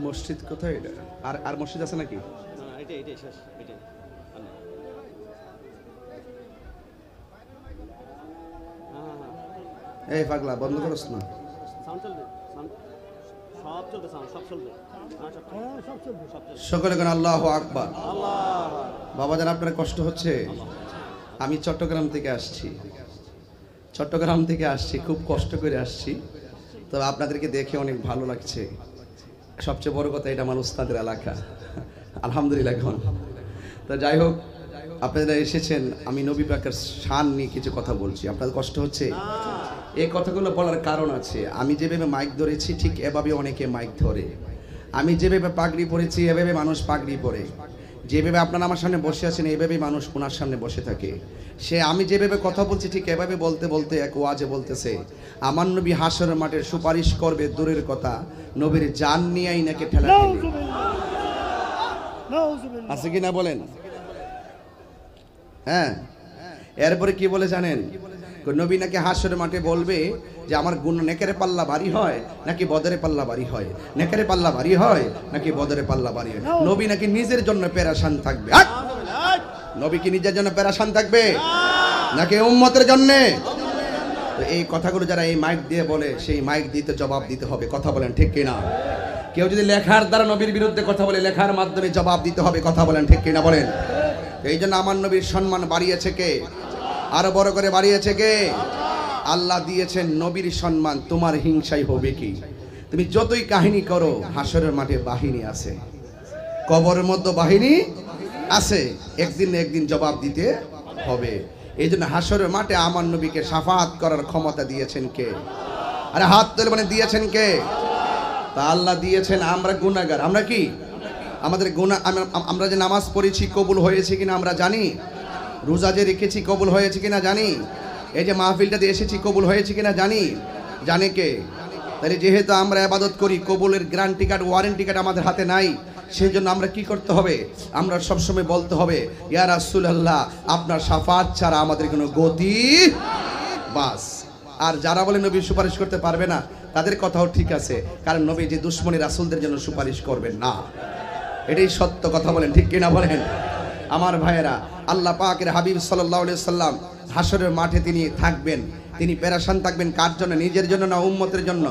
মসজিদ কোথায় এটা? আর আর মসজিদ আছে নাকি? এটাই শেষ, এটাই। এই পাগলা বন্ধ করস না। সাউন্ড চলবে, সব চলবে, সব চলবে। সকলে কোন আল্লাহু আকবার। বাবাজান আপনার কষ্ট হচ্ছে? আমি চট্টগ্রাম থেকে আসছি, খুব কষ্ট করে আসছি। তবে আপনাদেরকে দেখে অনেক ভালো লাগছে। সবচেয়ে বড় কথা, এটা আমার উস্তাদের এলাকা, আলহামদুলিল্লাহ। এখন তো যাই হোক, আপনারা এসেছেন, আমি নবী পাকের শান নিয়ে কিছু কথা বলছি। আপনাদের কষ্ট হচ্ছে? এই কথাগুলো বলার কারণ আছে। আমি যেভাবে মাইক ধরেছি ঠিক এভাবে অনেকে মাইক ধরে। আমি যেভাবে পাগড়ি পরেছি এভাবে মানুষ পাগড়ি পরে। যেভাবে আপনারা আমার সামনে বসে আছেন এইভাবেই মানুষ ওনার সামনে বসে থাকে। আমি যেভাবে কথা বলছি ঠিক এভাবে বলতে বলতে এক ওয়াজে বলতেছে, আমার নবী হাশরের মাঠে সুপারিশ করবে দূরের কথা, নবীর জান নিয়েই নাকি ঠেলা ঠেলি। আছে কি না বলেন? হ্যাঁ, এরপরে কি বলে জানেন? নবী নাকি হাশরের মাঠে বলবে যে আমার গুণ নেকের পাল্লা ভারী হয় নাকি বদরের পাল্লা ভারী হয়, নেকের পাল্লা ভারী হয় নাকি বদরের পাল্লা ভারী হয়। নবী নাকি নিজের জন্য পেরেশান থাকবে। নবী কি নিজের জন্য পেরেশান থাকবে নাকি উম্মতের জন্য? তো এই কথাগুলো যারা এই মাইক দিয়ে বলে, সেই মাইক দিতে জবাব দিতে হবে। কথা বলেন ঠিক কিনা? কেউ যদি লেখার দ্বারা নবীর বিরুদ্ধে কথা বলে, লেখার মাধ্যমে জবাব দিতে হবে। কথা বলেন ঠিক কিনা বলেন? এই জন্য আমার নবীর সম্মান বাড়িয়েছে কে? আরো বড় করে বাড়িয়েছে কে? আল্লাহ দিয়েছেন নবীর সম্মান। তোমার হিংসাই হবে কি? তুমি যতই কাহিনী করো, হাসরের মাঠে বাহিনী আছে, কবরের মধ্যে বাহিনী আছে, একদিন না একদিন জবাব দিতে হবে। এই জন্য হাসরের মাঠে আমার নবীকে শাফাত করার ক্ষমতা দিয়েছেন কে? আরে হাত তুলে মানে দিয়েছেন কে? তা আল্লাহ দিয়েছেন। আমরা গুনাহগার। আমরা কি? আমাদের গুনাহ, আমরা যে নামাজ পড়েছি কবুল হয়েছে কিনা আমরা জানি। রোজা যে রেখেছি কবুল হয়েছে কিনা জানি। এই যে মাহফিলটাতে এসেছি কবুল হয়েছে কিনা জানি। জানে কে? তাহলে যেহেতু আমরা ইবাদত করি, কবুলের গ্যারান্টি কার্ড, ওয়ারেন্টি কার্ড আমাদের হাতে নাই। সেই জন্য আমরা কি করতে হবে? আমরা সবসময় বলতে হবে, ইয়া রাসূলুল্লাহ, আপনার শাফাত ছাড়া আমাদের কোনো গতি বাস। আর যারা বলে নবী সুপারিশ করতে পারবে না, তাদের কথাও ঠিক আছে, কারণ নবী যে দুশ্মনী রাসূলদের জন্য সুপারিশ করবেন না, এটাই সত্য। কথা বলেন ঠিক কিনা বলেন? আমার ভাইয়েরা, আল্লাহ পাকের হাবিব সাল্লাল্লাহু আলাইহি সাল্লাম হাশরের মাঠে তিনি থাকবেন। তিনি পেরেশান থাকবেন কার জন্য? নিজের জন্য না উম্মতের জন্য?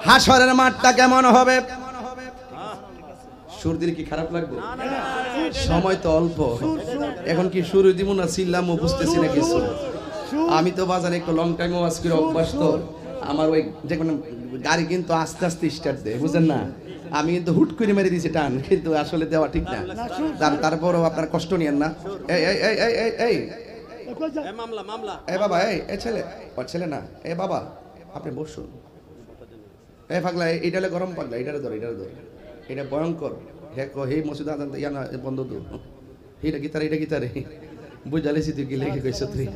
হাশরের মাঠটা কেমন হবে? সুর দিলে কি খারাপ লাগবে? সময় তো অল্প, এখন কি শুরু দিব না চিল্লামো বুঝতেছি না কিছু। আমি তো বাজারে একটু লং টাইম ওয়াজ করে অভ্যাস, তো আমার ওই যে কোনো গাড়ি কিন্তু আস্তে আস্তে স্টার্ট দেয়, বুঝেন না? আমি কিন্তু হুট করে মেরে দিয়েছি টান, কিন্তু আসলে দেওয়া ঠিক না। তারপরও আপনার কষ্ট নিয়েন না। এই এই এই এই এই এই এই বাবা, এই ছেলে, ওর ছেলে না, এই বাবা আপনি বসুন। এই পাগলা, এইটা হলে গরম পাগলা, এটারে ধর, এটা ভয়ঙ্কর। হে মসজিদ ইয়া না বন্ধ তো, এটা গীতারে বুঝালেছি তুই কি লেগে গেছ তুই।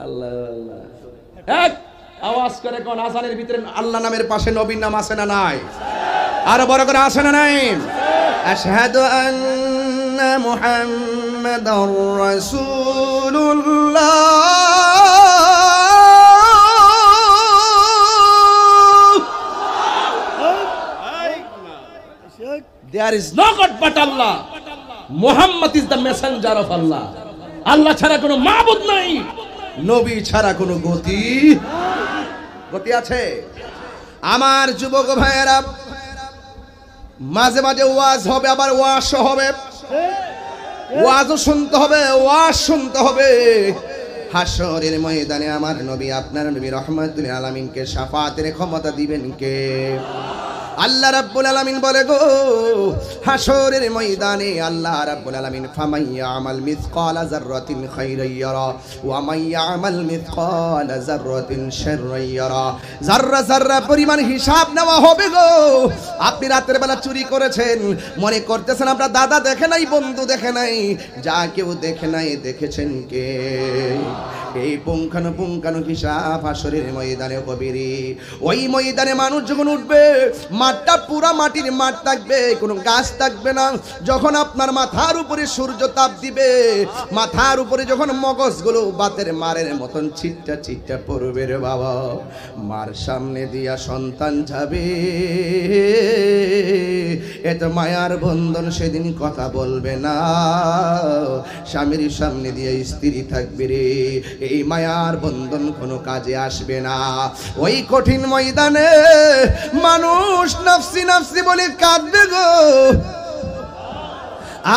আল্লাহ আল্লাহ, এক আওয়াজ করে কোন আজানের ভিতরে আল্লাহ নামের পাশে নবীর নাম আছে না নাই? আর বড় করে আছে না নাই? আশহাদু আন্না মুহাম্মাদার রাসূলুল্লাহ। There is no God but Allah. Muhammad is the messenger of Allah. আল্লাহ ছাড়া কোনো মাবুদ নাই, নবী ছাড়া কোনো গতি আছে? আমার যুবক ভাইয়েরা, মাঝে মাঝে ওয়াজ হবে, আবার ওয়াজ হবে, ওয়াজও শুনতে হবে, ওয়াজ শুনতে হবে। হাশরের ময়দানে আমার নবী, আপনার নবী রহমাতুল আলামিনকে শাফাতের ক্ষমতা দিবেন কে? আল্লাহ রাব্বুল আলামিন বলে গো হাসরের ময়দানে আল্লাহ রাব্বুল আলামিন ফামাইয়া আমাল মিসকালা যাররাতিন খাইরান ইয়ারা ওয়া মাইয়া আমাল মিসকালা যাররাতিন শাররান ইয়ারা। যাররা যাররা পরিমাণ হিসাব নেওয়া হবে গো। আপনি রাতের বেলা চুরি করেছেন, মনে করতেছেন আপনার দাদা দেখে নাই, বন্ধু দেখে নাই, যা কেউ দেখে নাই, দেখেছেন কে? এই পুঙ্খানু হিসাব হাসরের ময়দানে হবে রে। ওই ময়দানে মানুষ যখন উঠবে, মাঠটা পুরা মাটির মাঠ থাকবে, কোনো গাছ থাকবে না। যখন আপনার মাথার উপরে সূর্য তাপ দিবে, মাথার উপরে যখন মগজগুলো বাতের মারের মতন ছিটটা ছিটটা পড়বে রে বাবা, মার সামনে দিয়া সন্তান যাবে, এত মায়ার বন্ধন সেদিন কথা বলবে না। স্বামীর সামনে দিয়ে স্ত্রী থাকবে রে, এই মায়ার বন্ধন কোনো কাজে আসবে না। ওই কঠিন ময়দানে মানুষ নাফসি নাফসি বলে কাঁদবে গো।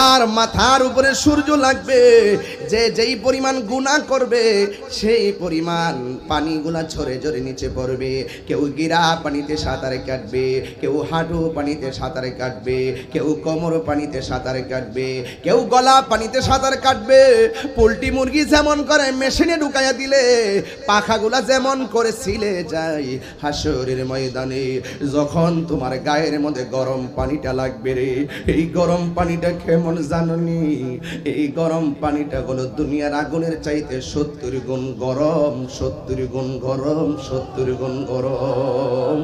আর মাথার উপরে সূর্য লাগবে, যে যেই পরিমাণ গুনাহ করবে সেই পরিমাণ পানিগুলা ঝরে ঝরে নিচে পড়বে। কেউ গিরা পানিতে সাঁতার কাটবে, কেউ হাঁটু পানিতে সাঁতার কাটবে, কেউ কোমর পানিতে সাঁতার কাটবে, কেউ গলা পানিতে সাঁতার কাটবে। পোল্ট্রি মুরগি যেমন করে মেশিনে ঢুকাইয়া দিলে পাখাগুলা যেমন করে ছিলে যায়, হাসরের ময়দানে যখন তোমার গায়ের মধ্যে গরম পানিটা লাগবে রে, এই গরম পানিটা কেমন জাননি? এই গরম পানিটা হলো দুনিয়ার আগুনের চাইতে 70 গুণ গরম, 70 গুণ গরম, 70 গুণ গরম।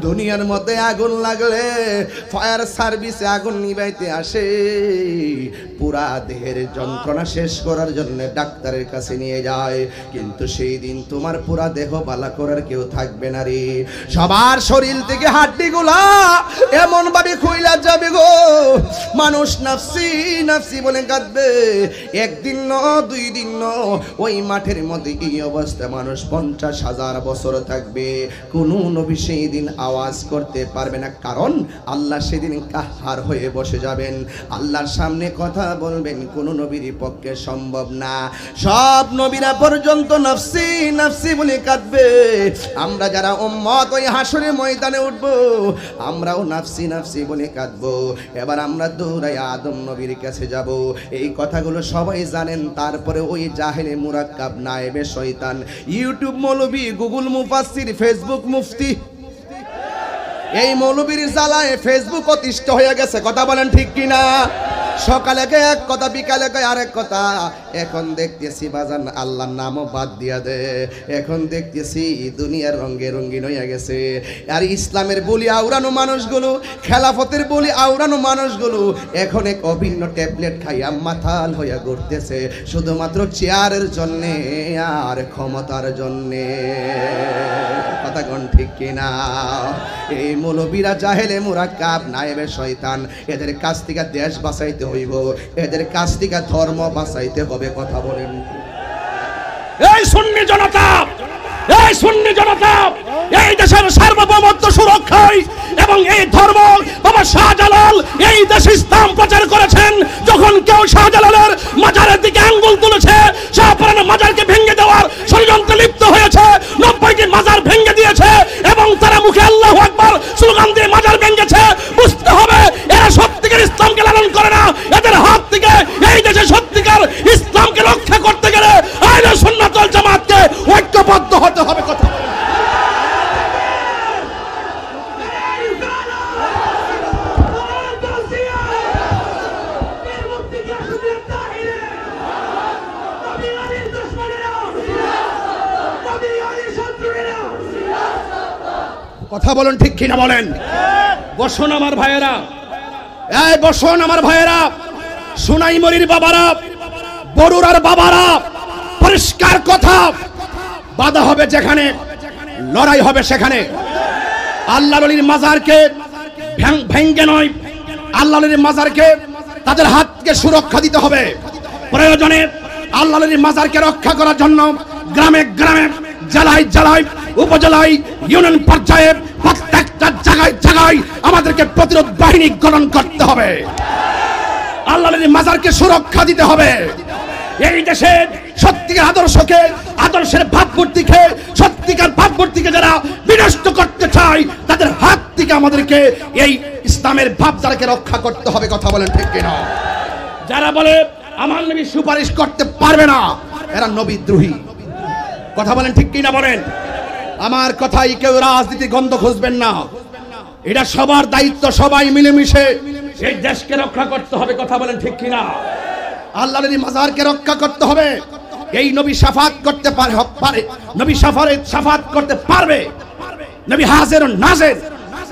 দুনিয়ার মধ্যে আগুন লাগলে ফায়ার সার্ভিসে আগুন নিভাইতে আসে, পুরা দেহের যন্ত্রণা শেষ করার জন্য ডাক্তারের কাছে নিয়ে যায়, কিন্তু সেই দিন তোমার পুরা দেহ বালা করার কেউ থাকবে না রে। সবার শরীর থেকে হাড্ডিগুলা এমন ভাবে খুইলা যাবে গো, মানুষ নাফসি নাফসি বলে কাঁদবে। একদিন ন, 2 দিন ন, ওই মাঠের মধ্যে এই অবস্থা মানুষ 50,000 বছর থাকবে। কোন নবী সেই দিন আওয়াজ করতে পারবে না, কারণ আল্লাহ সেদিন কাহার হয়ে বসে যাবেন, আল্লাহর সামনে কথা বলবেন, কোন নবীর পক্ষে সম্ভব না। সব নবীরা পর্যন্ত নাফসি নাফসি বলে কাঁদবে। আমরা যারা উম্মত ওই হাসরের ময়দানে উঠবো, আমরাও নাফসি নাফসি বলে কাঁদবো। এবার আমরা দৌড়াই আদম নবীর কাছে যাব। এই কথাগুলো সবাই জানেন, তারপরে ওই জাহেলে মুরাক্কাব নায়েবে শয়তান, ইউটিউব মৌলবী, গুগল মুফাসসির, ফেসবুক মুফতি, এই মৌলবীর জ্বালায় ফেসবুক অতিষ্ঠ হয়ে গেছে। কথা বলেন ঠিক কিনা? সকালে কে এক কথা, বিকালে কে আরেক কথা। এখন দেখতেছি বাজান আল্লাহর নামও বাদ দিয়া দে, এখন দেখতেছি দুনিয়ার রঙে রঙিন হয়ে গেছে। আর ইসলামের বলি আওড়ানো মানুষগুলো, খেলাফতের বলি আওড়ানো মানুষগুলো এখন এক অভিন্ন ট্যাবলেট খাইয়া মাথাল হইয়া ঘুরতেছে, শুধুমাত্র চেয়ারের জন্যে আর ক্ষমতার জন্যে। কথা কোন ঠিক কিনা? এই মৌলবীরা জাহেলে মুরাক্কাব নায়েবে শয়তান, এদের কাছ থেকে দেশ বাঁচাইতে হইব, এদের কাছ থেকে ধর্ম বাঁচাইতে হবে। কথা বলেন। এই সুন্নি জনতা, এই সুন্নি জনতা এই দেশের সার্বভৌমত্ব সুরক্ষায় এবং এই ধর্ম, বাবা শাহজালাল এই দেশে ইসলাম প্রচার করেছেন। যখন কেউ শাহজালালের মাজারের দিকে আঙ্গুল তুলেছে, শাহপুরানের মাজারকে ভেঙে দেওয়ার ষড়যন্ত্রে লিপ্ত হয়েছে, 90টি মাজার ভেঙে দিয়েছে এবং তারা মুখে আল্লাহু আকবার স্লোগান দিয়ে মাজার ভেঙেছে, বুঝতে হবে এরা সত্যিকার ইসলামকে লালন করে না। এদের হাত থেকে এই দেশে সত্যিকার ইসলামকে রক্ষা করতে গেলে আহলে সুন্নাত ওয়াল জামাতকে ঐক্যবদ্ধ হতে হবে। কথা কথা বলেন ঠিক কিনা বলেন? বসুন আমার ভাইয়েরা, এই বসুন আমার ভাইয়েরা, সোনাইমুড়ির বাবারা, বরুড়ার বাবারা, পরিষ্কার কথা, বাধা হবে যেখানে, লড়াই হবে সেখানে। আল্লাহর ওলির মাজারকে ভেঙ্গে নয়, আল্লাহর ওলির মাজারকে তাদের হাতকে সুরক্ষা দিতে হবে। প্রয়োজনে আল্লাহর ওলির মাজারকে রক্ষা করার জন্য গ্রামে গ্রামে, জেলায় জেলায়, উপজেলায়, ইউনিয়ন পর্যায়ে প্রত্যেকটা জায়গায় জায়গায় আমাদেরকে প্রতিরোধ বাহিনী গঠন করতে হবে। আল্লাহর মাজারকে সুরক্ষা দিতে হবে। এই দেশে সত্যিকার আদর্শকে, আদর্শের ভাবমূর্তিকে, সত্যিকার ভাবমূর্তিকে যারা বিনষ্ট করতে চায়, তাদের হাত থেকে আমাদেরকে এই ইসলামের ভাবধারাকে রক্ষা করতে হবে। কথা বলেন ঠিক কিনা? যারা বলে আমার নবী সুপারিশ করতে পারবে না, এরা নবীদ্রোহী। কথা বলেন ঠিক কিনা বলেন? আমার কথাই কেউ রাজনীতি গন্ধ খুঁজবেন না, এটা সবার দায়িত্ব, সবাই মিলেমিশে এই দেশকে রক্ষা করতে হবে। কথা বলেন ঠিক কিনা? আল্লাহর এই মাজারকে রক্ষা করতে হবে। এই নবী শাফাত করতে পারে, নবী শাফাত করতে পারবে। নবী হাজির ও নাজির,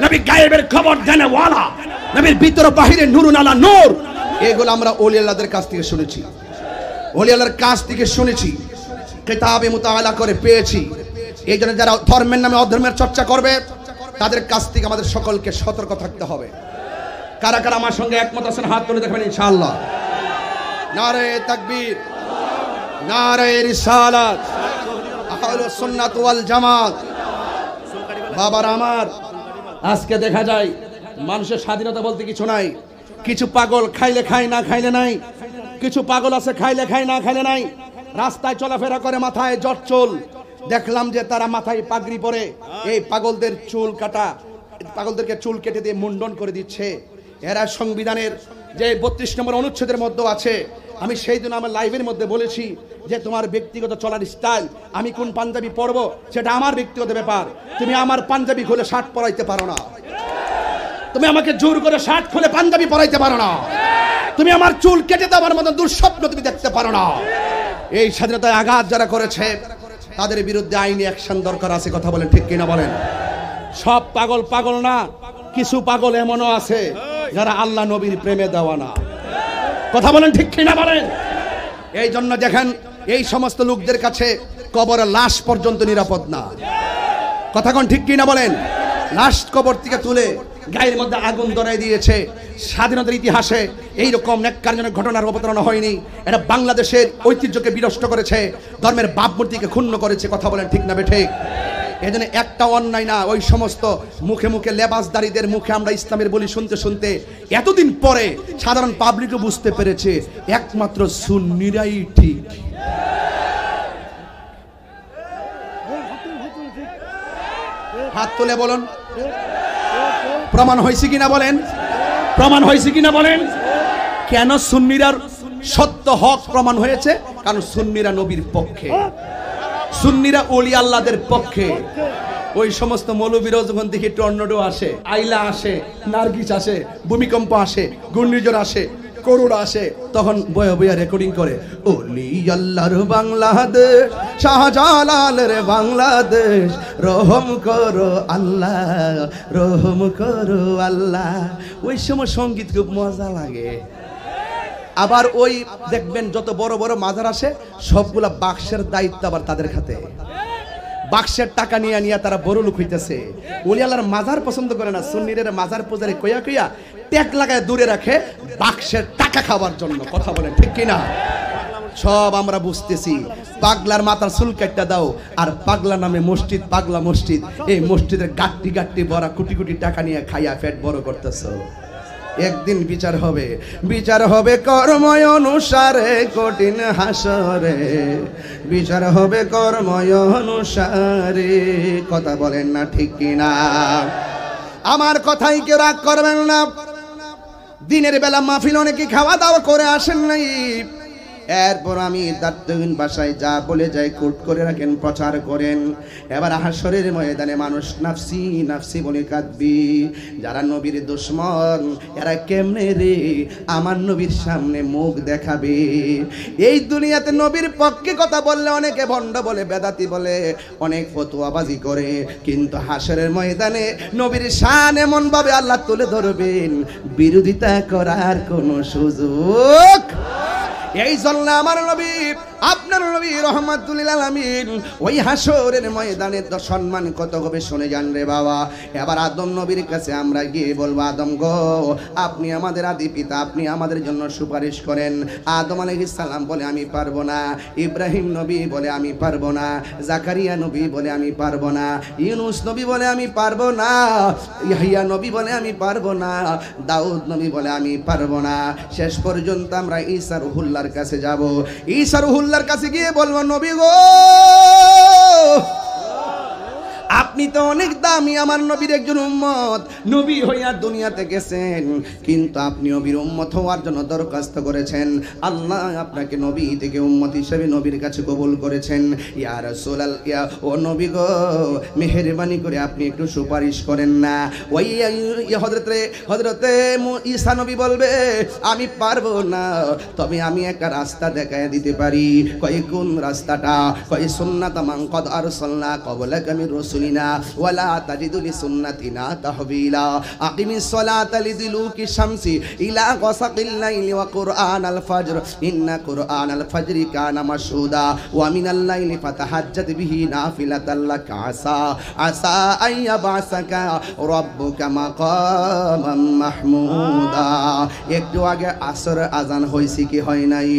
নবী গায়েবের খবর জানে ওয়ালা, নবীর ভিতর বাহিরে নূরুন আলা নূর। এগুলো আমরা ওলি আল্লাহদের কাছ থেকে শুনেছি, ওলি আল্লাহর কাছ থেকে শুনেছি, কিতাবে মুতাআলা করে পেয়েছি। এই জন্য যারা ধর্মের নামে অধর্মের চর্চা করবে তাদের কাছ থেকে আমাদের সকলকে সতর্ক থাকতে হবে। কারা কারা আমার সঙ্গে একমত আছেন হাত তুলে দেখবেন ইনশাআল্লাহ। নারে তাকবীর, নারে রিসালাত, আহলুস সুন্নাত ওয়াল জামাত। বাবার আমার, আজকে দেখা যায় মানুষের স্বাধীনতা বলতে কিছু নাই। কিছু পাগল খাইলে খায় না খাইলে নাই, কিছু পাগল আছে খাইলে খায় না খাইলে নাই। রাস্তায় চলাফেরা করে, মাথায় জটচুল। দেখলাম যে তারা মাথায় পাগড়ি পরে, এই পাগলদের চুল কাটা, পাগলদেরকে চুল কেটে দিয়ে মুন্ডন করে দিচ্ছে। এরা সংবিধানের যে 32 নম্বর অনুচ্ছেদের মধ্যে আছে। আমি সেই দিন আমার লাইভের মধ্যে বলেছি যে তোমার ব্যক্তিগত চলার স্টাইল, আমি কোন পাঞ্জাবি পরবো সেটা আমার ব্যক্তিগত ব্যাপার। তুমি আমার পাঞ্জাবি খুলে শার্ট পরাইতে পারো না, তুমি আমাকে জোর করে শার্ট খুলে পাঞ্জাবি পরাইতে পারো না, তুমি আমার চুল কেটে দেওয়ার মতো দুঃস্বপ্ন তুমি দেখতে পারো না। এই স্বাধীনতায় আঘাত যারা করেছে তাদের বিরুদ্ধে আইনি অ্যাকশন দরকার আছে। কথা বলেন ঠিক কিনা বলেন? সব পাগল পাগল না, কিছু পাগল এমনও আছে যারা আল্লাহ নবীর প্রেমে দেওয়া না। কথা বলেন ঠিক কিনা বলেন? এই জন্য দেখেন এই সমস্ত লোকদের কাছে কবরের লাশ পর্যন্ত নিরাপদ না। কথা কোন ঠিক কিনা বলেন? লাশ কবর থেকে তুলে গায়ের মধ্যে আগুন ধরাই দিয়েছে। স্বাধীনতার ইতিহাসে এইরকম ন্যাক্কারজনক ঘটনার অবতারণা হয়নি। এটা বাংলাদেশের ঐতিহ্যকে বিনষ্ট করেছে, ধর্মের ভাবমূর্তিকে ক্ষুণ্ণ করেছে। কথা বলেন ঠিক না বেঠিক? এই জন্য একটা অন্যায় না, ওই সমস্ত মুখে মুখে লেবাসদারীদের মুখে আমরা ইসলামের বলি শুনতে শুনতে এতদিন পরে সাধারণ পাবলিকও বুঝতে পেরেছে একমাত্র সুন্নিরাই ঠিক। হাত তুলে বলুন, প্রমাণ হয়েছে কিনা বলেন? প্রমাণ হয়েছে কিনা বলেন? কেন সুন্নিরার সত্য হক প্রমাণ হয়েছে? কারণ সুন্নিরা নবীর পক্ষে, সুন্নিরা ওলি আল্লাহদের পক্ষে। ওই সমস্ত মৌলবীরা যখন দেখি টর্নেডো আসে, আইলা আসে, নার্গিস আসে, ভূমিকম্প আসে, ঘূর্ণিঝড় আসে, করোনা আসে, তখন বয়া বয়া রেকর্ডিং করে, ওলি আল্লাহর বাংলাদেশ, শাহজালালের বাংলাদেশ, রহম করো আল্লাহ, রহম করো আল্লাহ। ওই সময় সঙ্গীত খুব মজা লাগে। আবার ওই দেখবেন যত বড় বড় মাজার আসে সবগুলা বাক্সের দায়িত্ব আবার তাদের হাতে। বাক্সের টাকা নিয়ে নিয়ে তারা বড় লোক হইতেছে। ওলি আল্লাহর মাজার পছন্দ করে না, সুন্নিদের মাজার পূজারে কইয়া কইয়া ট্যাগ লাগায় দূরে রাখে বাক্সের টাকা খাওয়ার জন্য। কথা বলেন ঠিক কিনা? সব আমরা বুঝতেছি। পাগলার মাথার চুল কাটটা দাও, আর পাগলা নামে মসজিদ, পাগলা মসজিদ, এই মসজিদের গাট্টি গাট্টি ভরা কোটি কোটি টাকা নিয়ে খাইয়া পেট বড় করতেছ। একদিন বিচার হবে, বিচার হবে কর্ময় অনুসারে, কঠিন হাসরে বিচার হবে কর্ময় অনুসারে। কথা বলেন না ঠিক কিনা? আমার কথাই কেউ রাগ করবেন না। দিনের বেলা মাহফিল অনেকে খাওয়া দাওয়া করে আসেন নাই, এরপর আমি দায়িত্বহীন বাসায় যা বলে যাই কোট করে রাখেন, প্রচার করেন। এবার হাসরের ময়দানে মানুষ নাফসি নাফসি বলে কাঁদবি। যারা নবীর দুশমন এরা কেমনে রে আমার নবীর সামনে মুখ দেখাবে? এই দুনিয়াতে নবীর পক্ষে কথা বললে অনেকে ভণ্ড বলে, বেদাতি বলে, অনেক ফতোয়াবাজি করে, কিন্তু হাসরের ময়দানে নবীর শান এমন ভাবে আল্লাহ তুলে ধরবেন বিরোধিতা করার কোনো সুযোগ। এই জন্য আমার নবী, আপনার নবী রহমাতুল লিল আলামিন ওই হাসরের ময়দানে তো সম্মান কত হবে শুনে যান রে বাবা। এবার আদম নবীর কাছে আমরা গিয়ে বলবো, আদম গো আপনি আমাদের আদি পিতা, আপনি আমাদের জন্য সুপারিশ করেন। আদম আলাইহিস সালাম বলে আমি পারবো না, ইব্রাহিম নবী বলে আমি পারবো না, জাকারিয়া নবী বলে আমি পারবো না, ইউনুস নবী বলে আমি পারবো না, ইয়াহইয়া নবী বলে আমি পারবো না, দাউদ নবী বলে আমি পারবো না। শেষ পর্যন্ত আমরা ঈসা রুহুল্লাহর কাছে যাব। ঈসা রুহুল্লাহর কাছে গিয়ে বলবো, নবী গো আপনি তো অনেক দামি আমার নবীর একজন উম্মত, নবী হইয়া দুনিয়াতে গেছেন, কিন্তু আপনি নবীর উম্মত হওয়ার জন্য দরখাস্ত করেছেন, আল্লাহ আপনাকে নবী থেকে উম্মত হিসেবে নবীর কাছে কবুল করেছেন। ইয়া রাসূলুল্লাহ, ইয়া ও নবী গো, মেহেরবানি করে আপনি একটু সুপারিশ করেন না। ওই হযরতে ঈসা নবী বলবে, আমি পারবো না, তবে আমি একটা রাস্তা দেখায় দিতে পারি। কই কোন রাস্তাটা? কই সুন্নাত মান কদ আরসালনা ক্বাবলাকা মির রাসূলিনা ওয়ালা তাজিদু লিসুন্নাতিনা তাহবিলা। আকিমিস সালাতা লিদুলুকি শামসি ইলা গাসাকিল লাইলি ওয়া কুরআনাল ফাজর ইন্না কুরআনাল ফাজরি কানা মাশহুদা ওয়া মিনাল লাইলি ফাতাহাজ্জাত বিহি নাফিলাতাল লাকা আসা আইয়াবাসাকা রাব্বুকা মাকামান মাহমুদা। একটু আগে আসর আজান হইছে কি হয় নাই?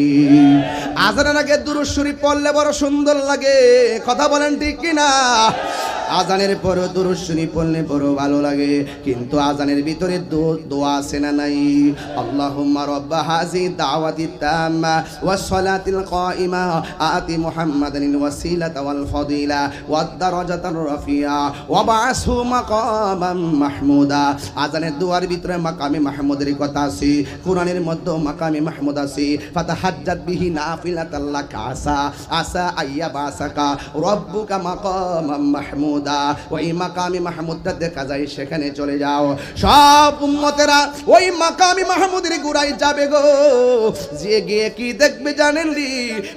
আজানের আগে দুরূদ শরীফ পড়লে বড় সুন্দর লাগে, কথা বলেন ঠিক কি না? আজানের পর দুরূদ শরীফ পড়লে বড় ভালো লাগে, কিন্তু আজানের ভিতরে দোয়া আছে না নাই? আল্লাহুম্মা রাব্বা হাযি দাওয়াতি তাম্মা ওয়াস সালাতিল কাইমা আতি মুহাম্মাদানিল ওয়াসিলাতা ওয়াল ফাদিলা ওয়াদ দারাজাতার রাফিয়া ওয়া বা'সহু মাকামান মাহমুদা। আজানের দুয়ার ভিতরে মাকামে মাহমুদের কথা আছে, কোরআনের মধ্যে মাকামে মাহমুদ আছে। ফাতাহাজ্জাত বিহি নাফিলাতাল লাকা আসা আইয়াবাসাকা রাব্বুকা মাকামান মাহমুদা। ওই মাকামে মাহমুদটা দেখা যায়, সেখানে চলে যাও। সব উম্মতেরা ওই মাকামে মাহমুদের গুড়ায় যাবে গো, যে গিয়ে কি দেখবে জানেন লি?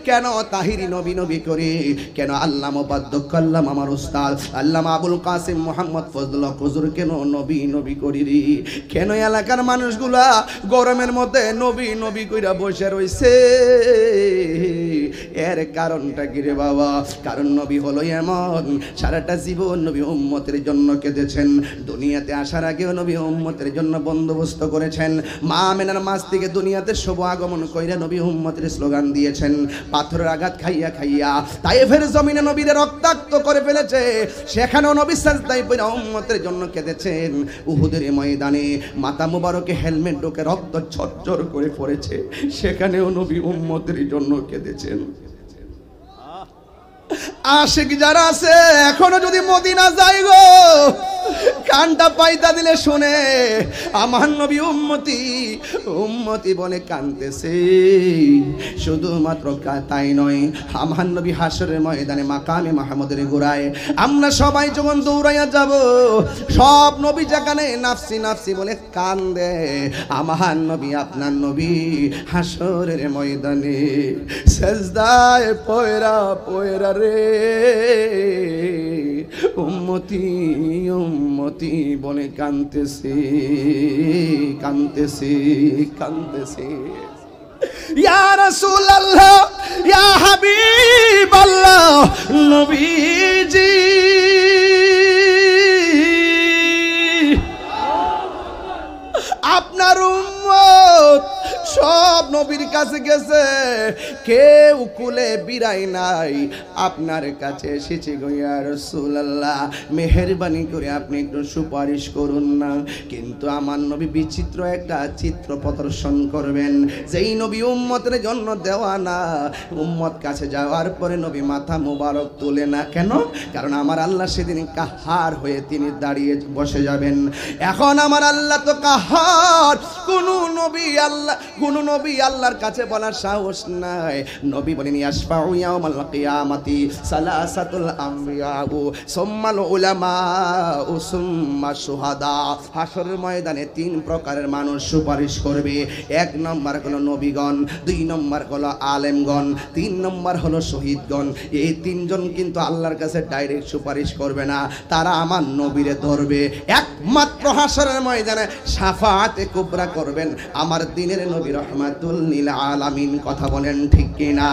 কেন তাহিরি নবী নবী করে? কেন আল্লামা বাদ্দক আল্লাম আমার উস্তাদ আল্লামা আবুল কাসিম মুহাম্মদ ফজলুল্লাহ হুজুর কেন নবী নবী করি রে? কেন এলাকার মানুষগুলা গরমের মধ্যে নবী নবী কইরা বসে রইছে? এর কারণটা কি রে বাবা? কারণ নবী হলো এমন, সারাটা জীবন নবী উম্মতের জন্য কেঁদেছেন, দুনিয়াতে আসার আগেও নবী উম্মতের জন্য বন্দোবস্ত করেছেন। মা আমেনার মাছ থেকে দুনিয়াতে শুভ আগমন কইরা নবী উম্মতের স্লোগান দিয়েছেন। পাথরের আঘাত খাইয়া খাইয়া তায়েফের জমিনে নবীরে রক্তাক্ত করে ফেলেছে, সেখানেও নবী সাজদায় পড়ে উম্মতের জন্য কেঁদেছেন। উহুদের ময়দানে মাথা মুবারকে হেলমেট ঢোকে রক্ত ঝরঝর করে পড়েছে, সেখানেও নবী উম্মতের জন্য কেঁদেছেন। আশিক যারা আছে এখনো যদি মদিনা যাই গো, কানটা পাইতা দিলে শুনে আমার নবী উম্মতি উম্মতি বলে কানতেছে। শুধুমাত্র তাই নয়, আমার নবী হাসরের ময়দানে মাকামে মাহমুদের গোড়ায় আমরা সবাই যখন দৌড়াইয়া যাব, সব নবী যেখানে নাফসি নাফসি বলে কান্দে, আমার নবী আপনার নবী হাসরের ময়দানে সেজদায় পয়রা পয়রা রে উম্মতি উম্মতি বলে কানতেছে কানতেছে কানতেছে। ইয়া রাসূলুল্লাহ, ইয়া হাবিবাল্লাহ, নবীজি আপনার উম্মত সব নবীর কাছে গেছে, কেউ কুলে বিরাই নাই, আপনার কাছে এসেছি গো ইয়া রাসূলুল্লাহ, মেহেরবানি করে আপনি একটু সুপারিশ করুন না। কিন্তু আমার নবী বিচিত্র একটা চিত্র প্রদর্শন করবেন, যেই নবী উম্মতের জন্য দেওয়া না। উম্মত কাছে যাওয়ার পরে নবী মাথা মুবারক তুলে না কেন? কারণ আমার আল্লাহ সেদিন কাহার হয়ে তিনি দাঁড়িয়ে বসে যাবেন। এখন আমার আল্লাহ তো কাহার, কোন নবী আল্লাহর কাছে বলার সাহস নাই। নবী বলেন ইয়াশফাউ ইয়াউমাল কিয়ামাতি সালাসাতুল আমবিয়াউ সুম্মাল উলামাউ সুম্মা শুহাদা। হাসরের ময়দানে তিন প্রকারের মানুষ সুপারিশ করবে। এক নম্বর হলো নবীগণ, দুই নম্বর হলো আলেমগণ, তিন নম্বর হলো শহীদগণ। এই তিনজন কিন্তু আল্লাহর কাছে ডাইরেক্ট সুপারিশ করবে না, তারা আমার নবীরে ধরবে। একমাত্র হাসরের ময়দানে শাফাআতে কুবরা করবেন আমার দিনের নবী রহমাতুল লিল আলামিন। কথা বলেন ঠিক কিনা?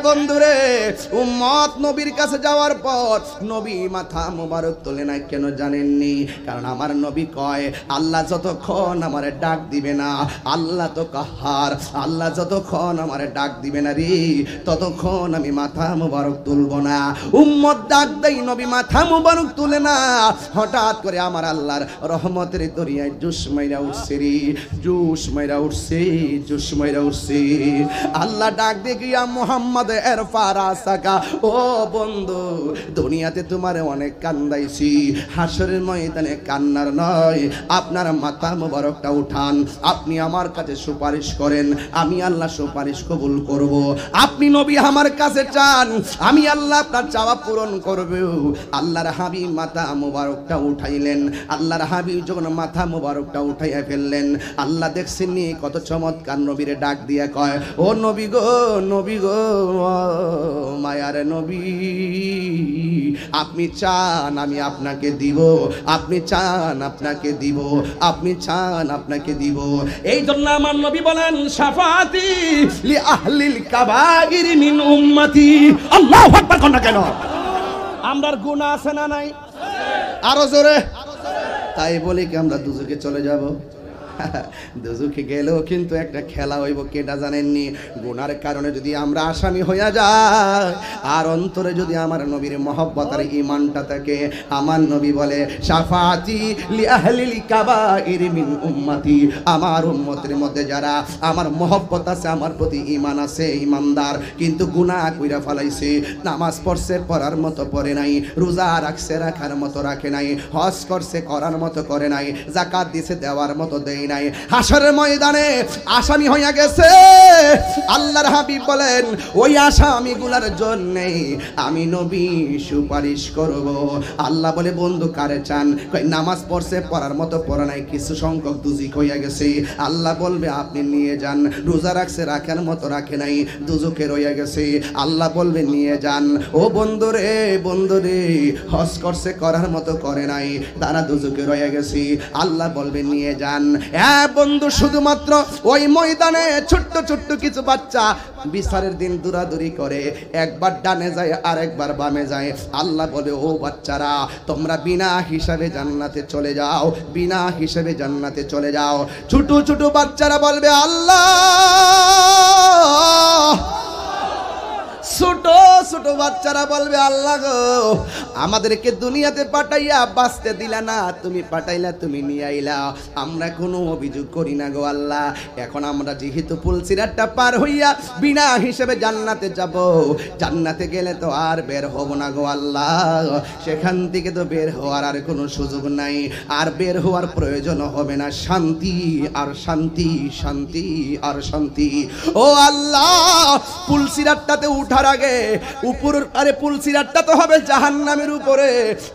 বন্ধুরে, উম্মত নবীর কাছে যাওয়ার পর নবী মাথা মুবারক তোলে না কেন জানেননি? কারণ আমার নবী কয় আল্লাহ যতক্ষণ আমারে ডাক দিবে না, আল্লাহ তো কাহার, আল্লাহ যতক্ষণ আমারে ডাক দিবে না রে ততক্ষণ আমি মাথা মুবারক তুলব না। উম্মত ডাক দেই, নবী মাথা মুবারক তুলে না। হঠাৎ করে আমার আল্লাহর রহমতের দরিয়ায় জুস মাইরা উঠছে রে, জুস মাইরা উঠছে, জোশ মাইরা উঠছে। আল্লাহ ডাক দিয়ে গিয়া মুহাম্মদ এরফা রাসাকা, ও বন্ধু দুনিয়াতে তোমার অনেক কান্দাইছি, হাসরের ময়দানে কান্নার নয়, আপনার মাথা মোবারকটা উঠান, আপনি আমার কাছে সুপারিশ করেন, আমি আল্লাহ সুপারিশ কবুল করব। আপনি নবী আমার কাছে চান, আমি আল্লাহ আপনার চাওয়া পূরণ করব। আল্লাহর হাবিব মাথা মোবারকটা উঠাইলেন। আল্লাহর হাবিব যখন মাথা মোবারকটা উঠাইয়া ফেললেন, আল্লাহ দেখছেন নি কত চমৎকার নবীরে ডাক দিয়া কয়, ও নবী গো, নবী গো, মায়ার নবী, আপনি চান আমি আপনাকে দিব, আপনি চান আপনাকে দিব, আপনি চান আপনাকে দিব। এই জন্য আমার নবী বলেন, শাফাতি লি আহলিল কাবাইর মিন উম্মতি। আল্লাহু আকবার কোন কেন? আমরার গুনাহ আছে না নাই? আরো জোরে। তাই বলি কি আমরা দুজকে চলে যাব? দুজকে গেলেও কিন্তু একটা খেলা হইব, কেটা জানেননি? গুনার কারণে যদি আমরা আসামি হইয়া যাই, আর অন্তরে যদি আমার নবীর মহব্বত আর ঈমানটা থাকে, আমার নবী বলে শাফাতি লি আহলিল কাবাইর মিন উম্মতি, আমার উম্মতের মধ্যে যারা আমার মহব্বত আছে, আমার প্রতি ঈমান আছে, ঈমানদার, কিন্তু গুনাহ কইরা ফলাইছে, নামাজ পড়ছে পড়ার মতো পড়ে নাই, রোজা রাখছে রাখার মতো রাখে নাই, হজ করছে করার মতো করে নাই, যাকাত দিছে দেওয়ার মতো দেয় নাই, হাসরের ময়দানে আসামি হইয়া গেছে। আল্লাহর হাবিব বলেন, ওই আসামিগুলোর জন্য আমি নবী সুপারিশ করব। আল্লাহ বলে, বন্ধু কারে চান? কই নামাজ পড়ছে পড়ার মতো পড়া নাই, কিছু সংখ্যক দুজিক হইয়া গেছে। আল্লাহ বলবে আপনি নিয়ে যান। রোজা রাখছে রাখার মতো রাখে নাই, দুজকে রইয়া গেছে। আল্লাহ বলবে নিয়ে যান। ও বন্ধুরে, বন্ধুরে, হজ করছে করার মতো করে নাই, তারা দুজকে রইয়া গেছে। আল্লাহ বলবে নিয়ে যান। বন্ধু শুধুমাত্র ওই ময়দানে ছোট্ট ছোট্ট কিছু বাচ্চা বিচারের দিন দৌড়াদৌড়ি করে, একবার ডানে যায় আর একবার বামে যায়। আল্লাহ বলে, ও বাচ্চারা তোমরা বিনা হিসাবে জান্নাতে চলে যাও, বিনা হিসাবে জান্নাতে চলে যাও। ছোট ছোট বাচ্চারা বলবে, আল্লাহ, ছোট ছোট বাচ্চারা বলবে, আল্লাহ গো, আমাদেরকে দুনিয়াতে পাঠাইয়া বাঁচতে দিলা না, তুমি পাঠাইলা, তুমি নিয়ে আইলা, আমরা কোনো অভিযোগ করি না গো আল্লাহ। এখন আমরা যেহেতু পুলসিরাতটা পার হইয়া বিনা হিসেবে জান্নাতে যাব, জান্নাতে গেলে তো আর বের হব না গো আল্লাহ, সেখান থেকে তো বের হওয়ার আর কোনো সুযোগ নাই, আর বের হওয়ার প্রয়োজন হবে না, শান্তি আর শান্তি, শান্তি আর শান্তি। ও আল্লাহ, পুলসিরাতটাতে উঠার আগে উপর, আরে পুলসিরাতটা তো হবে জাহান্নামের উপরে।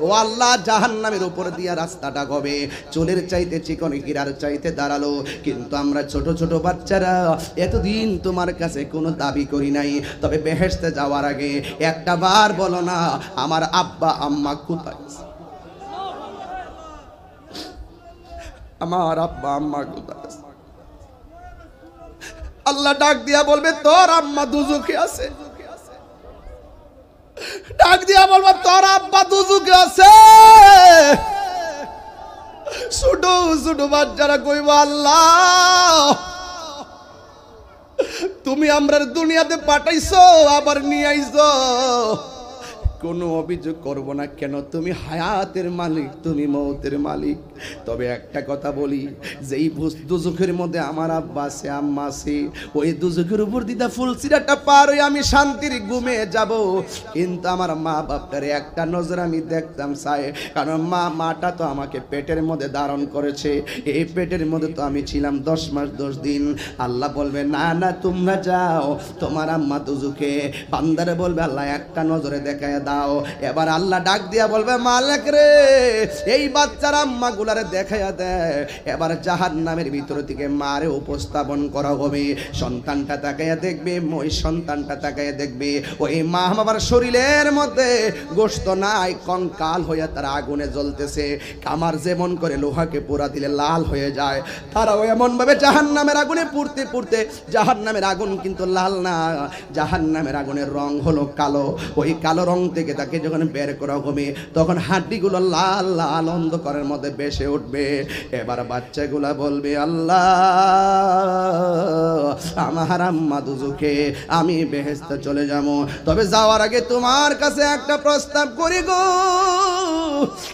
ও আল্লাহ, জাহান্নামের উপর দিয়া রাস্তাটা হবে চুলের চাইতে চিকন, হীরার চাইতে দাঁড়ালো। কিন্তু আমরা ছোট ছোট বাচ্চারা এতদিন তোমার কাছে কোনো দাবি করি নাই, তবে বেহেশতে যাওয়ার আগে একটা বার বলো না, আমার আব্বা আম্মা কোথায়? আমার আব্বা আম্মা কোথায়? আল্লাহ ডাক দিয়া বলবে, তোর আম্মা দুজকে আছে। ডাক দিয়া বলবে, তোর আব্বা দুজকে আছে। ছোট ছোট বাচ্চারা কইব, আল্লাহ তুমি আমরা দুনিয়াতে পাঠাইছো, আবার নিয়ে আইছো, কোনো অভিযোগ করব না। কেন? তুমি হায়াতের মালিক, তুমি মৌতের মালিক। তবে একটা কথা বলি, যেই দুজখের মধ্যে আমার আব্বা আছে, আম্মা আছে, ওই দুজখের উপর দিদা ফুলসিরাতটা পার হয়ে আমি শান্তির ঘুমে যাব, কিন্তু আমার মা বাপটারে একটা নজর আমি দেখতাম চাই, কারণ মাটা তো আমাকে পেটের মধ্যে ধারণ করেছে, এই পেটের মধ্যে তো আমি ছিলাম 10 মাস 10 দিন। আল্লাহ বলবে, না না তোমরা যাও, তোমার আম্মা দুজকে। বান্দারে বলবে, আল্লাহ একটা নজরে দেখায় দাও। এবার আল্লাহ ডাক দিয়া বলবে, মালিক রে, এই বাচ্চার আম্মা গুলারে দেখাইয়া দেয়। এবার জাহান্নামের ভিতর থেকে মারে উপস্থাপন করা হবে। সন্তানটা তাকাইয়া দেখবে, ওই সন্তানটা তাকাইয়া দেখবে, ওই মা বাবার শরীরের মধ্যে গোশত নাই, কঙ্কাল হইয়া তারা আগুনে জ্বলতেছে। কামার যেমন করে লোহাকে পোড়া দিলে লাল হয়ে যায়, তারাও এমন ভাবে জাহান্নামের আগুনে পুড়তে পুড়তে, জাহান্নামের আগুন কিন্তু লাল না, জাহান্নামের আগুনের রং হলো কালো। ওই কালো রংটা থেকে তাকে যখন বের করা হবে তখন হাড্ডিগুলো লাল লাল অন্ধকারের মধ্যে ভেসে উঠবে। এবার বাচ্চাগুলা বলবে আল্লাহ আমার আম্মা দুজুকে, আমি বেহেশতে চলে যাবো। তবে যাওয়ার আগে তোমার কাছে একটা প্রস্তাব করি গো।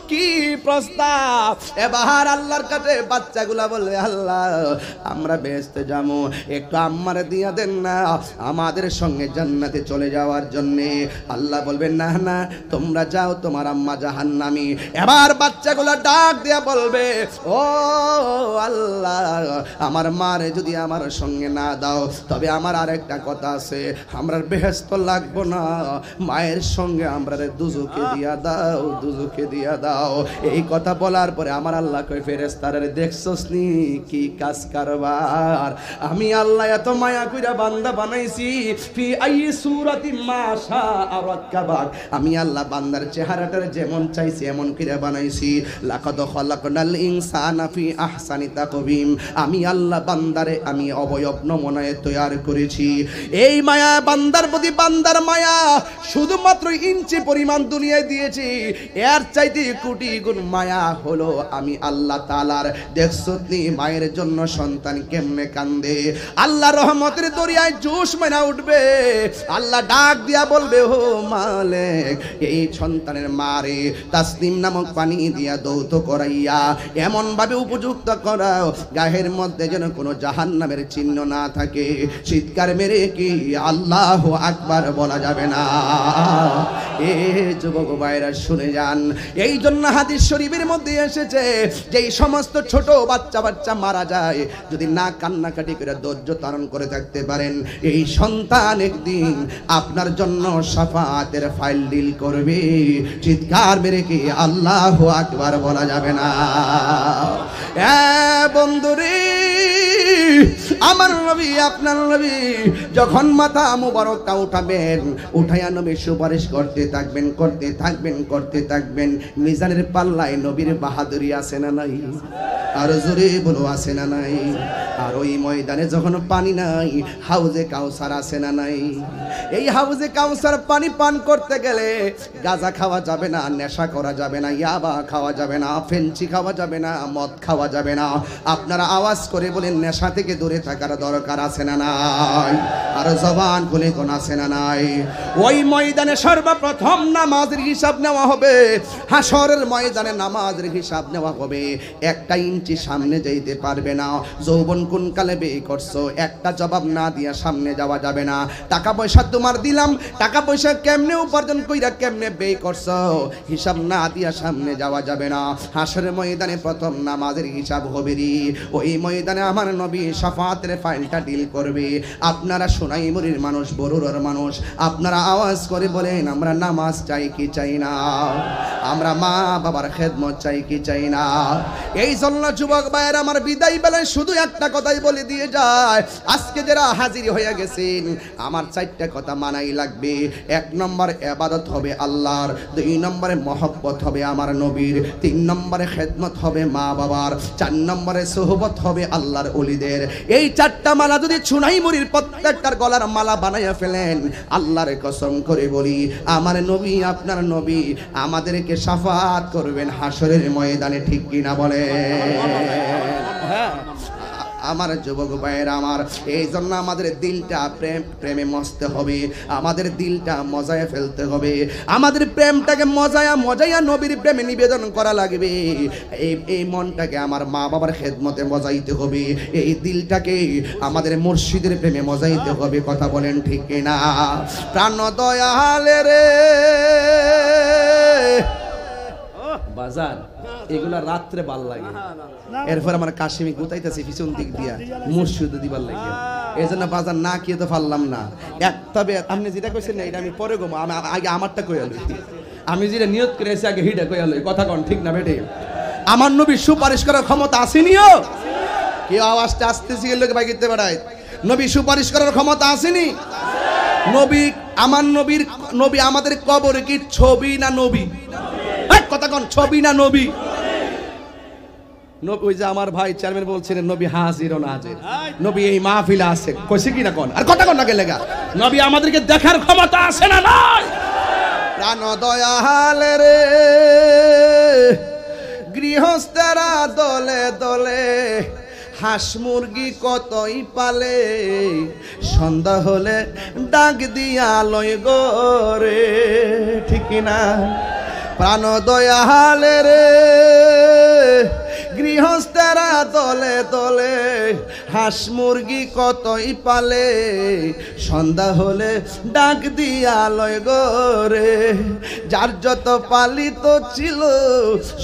কি প্রস্তাব? এবার আল্লাহর কাছে বাচ্চাগুলা বলবে আল্লাহ আমরা বেহেশতে যাবো, একটু আম্মারে দিয়া দেন না আমাদের সঙ্গে জান্নাতে চলে যাওয়ার জন্যে। আল্লাহ বলবেন না না তোমরা যাও, তোমার আম্মা জাহান্নামী। এবার বাচ্চাগুলা ডাক দিয়া বলবে ও আল্লাহ আমার মারে যদি আমার সঙ্গে না দাও তবে আমার আরেকটা কথা আছে, আমরা বেহেশত লাগবো না, মায়ের সঙ্গে আমরা দুজুকে দিয়া দাও, দুজুকে দিয়া দাও। এই কথা বলার পরে আমার আল্লাহ কই ফেরেশতারে দেখছস নি কি কাজ কারবার? আমি আল্লাহ এত মায়া কইরা বান্দা বানাইছি, ফি আই সূরাতি মা শাআ রাক্কাবাক। আমি আল্লাহ বান্দার চেহারাটার যেমন চাইছি এমন কইরা বানাইছি। লাকাদ খালাকনাল ইনসানা ফি আহসানি তাকবীম। আমি আল্লাহ বান্দারে আমি অবয়ব নমুনায় তৈরি করেছি। এই মায়া বান্দার প্রতি বান্দার মায়া শুধুমাত্র ইঞ্চি পরিমাণ দুনিয়ায় দিয়েছি, এর চাইতে কোটি গুণ মায়া হলো আমি আল্লাহ তাআলার। দেখছো নি মায়ের জন্য সন্তান কেমনে কান্দে, আল্লাহ রহমতের দরিয়ায় জোশ মেনা উঠবে। আল্লাহ ডাক দিয়া বলবে ও মালিক এই সন্তানের মারে তাসনিম নামক পানি দিয়া দৌত করাইয়া এমন ভাবে উপযুক্ত করাও গায়ের মধ্যে যেন কোনো জাহান্নামের চিহ্ন না থাকে। চিৎকার মেরে কি আল্লাহু আকবার বলা যাবে না? এ যুবক ভাইরা শুনে যান, এই জন্য হাদিস শরীফের মধ্যে এসেছে যেই সমস্ত ছোট বাচ্চা বাচ্চা মারা যায় যদি না কান্নাকাটি করে ধৈর্য ধারণ করে থাকতে পারেন, এই সন্তান একদিন আপনার জন্য শাফাতের ফাইল ডিল করবে। চিৎকার মেরে কি আল্লাহু আকবার বলা যাবে না? বন্ধুরে আমার নবী আপনার নবী যখন মাথা মুবারকটা উঠাবেন, উঠাইয়া নবী সুপারিশ করতে থাকবেন করতে থাকবেন করতে থাকবেন। মিজানের পাল্লায় নবীর বাহাদুরি আছে না নাই? আর জোরে বলো আছে না নাই? আর ওই ময়দানে যখন পানি নাই, হাউজে কাউসার আছে না নাই? এই হাউজে কাউসার পানি পান করতে গেলে গাঁজা খাওয়া যাবে না, নেশা করা যাবে না, ইয়াবা খাওয়া যাবে না, ফেঞ্চি খাওয়া যাবে না, মদ খাওয়া যাবে না। আপনারা আওয়াজ করে বলেন নেশা থেকে দূরে থাকার দরকার আছে না নাই? আর জবান খুলে কোন আছে না নাই? ওই ময়দানে সর্বপ্রথম নামাজের হিসাব নেওয়া হবে। হাসরের ময়দানে নামাজের হিসাব নেওয়া হবে। একটা ইঞ্চি সামনে যাইতে পারবে না। যৌবন কোন কালে বে করছো একটা জবাব না দিয়া সামনে যাওয়া যাবে না। টাকা পয়সা তোমার দিলাম, টাকা পয়সা কেমনে উপার্জন কইরা কেমনে বে করছো হিসাব না দিয়া সামনে যাওয়া যাবে না। হাসরের ময়দানে প্রথম নামাজের হিসাব হবে রে। ওই ময়দানে আমার নবী শাফাতের ফাইলটা ডিল করবে। আপনারা সোনাইমুড়ির মানুষ, বরুড়ার মানুষ, আপনারা আওয়াজ করে বলেন আমরা নামাজ চাই কি চাই না? আমরা মা বাবার খেদমত চাই কি চাই না? এই জন্য যুবক ভাইয়ের আমার বিদায় বেলায় শুধু একটা কথাই বলে দিয়ে যায়, আজকে যারা হাজির হয়ে গেছেন আমার চারটা কথা মানাই লাগবে। এক নম্বর ইবাদত হবে আল্লাহর, দুই নম্বরে মহব্বত হবে আমার নবীর, তিন নম্বরে খেদমত হবে মা বাবার, চার নম্বরে সোহবত হবে আল্লাহর ওলিদের। এই চারটা মালা যদি সোনাইমুড়ির প্রত্যেকটার গলার মালা বানাইয়া ফেলেন, আল্লাহর কসম করে বলি আমার নবী আপনার নবী আমাদেরকে শাফাত করবেন হাসরের ময়দানে। ঠিক কিনা বলে? হ্যাঁ আমার যুবক ভাইয়েরা আমার, এই জন্য আমাদের দিলটা প্রেমে মজতে হবে, আমাদের দিলটা মজায় ফেলতে হবে, আমাদের প্রেমটাকে মজায়া নবীর প্রেমে নিবেদন করা লাগবে। এই মনটাকে আমার মা বাবার খেদমতে মজাইতে হবে, এই দিলটাকে আমাদের মুর্শিদের প্রেমে মজাইতে হবে। কথা বলেন ঠিক কিনা? প্রাণ দয়ালে রে বাজার এগুলা রাত্রে ভাল লাগে। এরপর আমার কাশিমি গুতাইতেছে পিছন দিক দিয়া মুর্শিদ দিবার লাগে। এই জন্য বাজার না খেয়ে তো পারলাম না। তবে আপনি যেটা কইছেন না এটা আমি পরে গো, আগে আমারটা কইয়া লই। আমি যেটা নিয়ত করেছি আগে হিটা কইয়া লই। কথা কন ঠিক না বেটে? আমার নবী সুপারিশ করার ক্ষমতা আসেনিও? কেউ আওয়াজটা আসতেছি লোকে বাইকিতে বেড়ায়। নবী সুপারিশ করার ক্ষমতা আসেনি? নবী আমার নবী আমাদের কবরে কি ছবি না নবী? কথা কন, ছবি না নবী? ওই যে আমার ভাই চেয়ারম্যান বলছিলেন নবী হাজির ও নাজির, নবী এই মাহফিলে আছে, কইছে কি না কোন? আর কথা কোন না গেলেগা নবী আমাদেরকে দেখার ক্ষমতা আছে না নাই? প্রাণ দয়াল রে গৃহস্থেরা দলে দলে হাঁস মুরগি কতই পালে সন্ধ্যা হলে ডাক দিয়া লয় গরে ঠিক না প্রাণ দয়াল রে গৃহস্থেরা দলে দলে হাঁস মুরগি কতই পালে সন্ধ্যা হলে ডাক দিয়া লয় গরে যার যত পালিত ছিল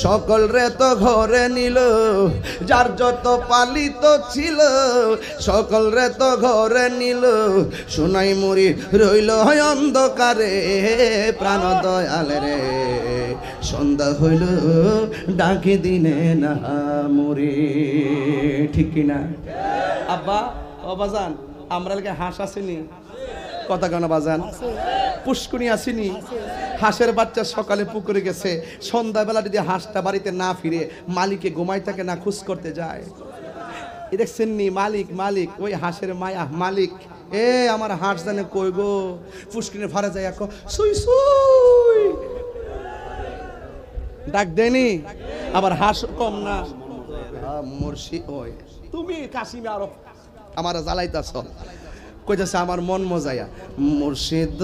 সকল রে তো ঘরে নিল যার যত পালিত ছিল সকল রে তো ঘরে নিল সোনাই মুড়ি রইল অন্ধকারে প্রাণ দয়াল রে সন্ধ্যা হইল ডাকে দিনে না মরে ঠিক কিনা আব্বা ও বাজান আমরা লাগে হাঁস আসেনি কথা কেন বাজান পুষ্কুনি আসেনি হাঁসের বাচ্চা সকালে পুকুরে গেছে সন্ধ্যাবেলা যদি হাঁসটা বাড়িতে না ফিরে মালিকে ঘুমাই থাকে না খুশ করতে যায় দেখছেন নি মালিক মালিক ওই হাঁসের মায়া মালিক এ আমার হাঁস জানে কই গো পুষ্কুনি ফারে যায় সুই সুই ডাক দেনি আবার হাঁস কম না মুর্শিদ ওই তুমি কাশিমে আরো আমার জ্বালাইতাছ কইতাছে আমার মন মজায়া মুর্শিদ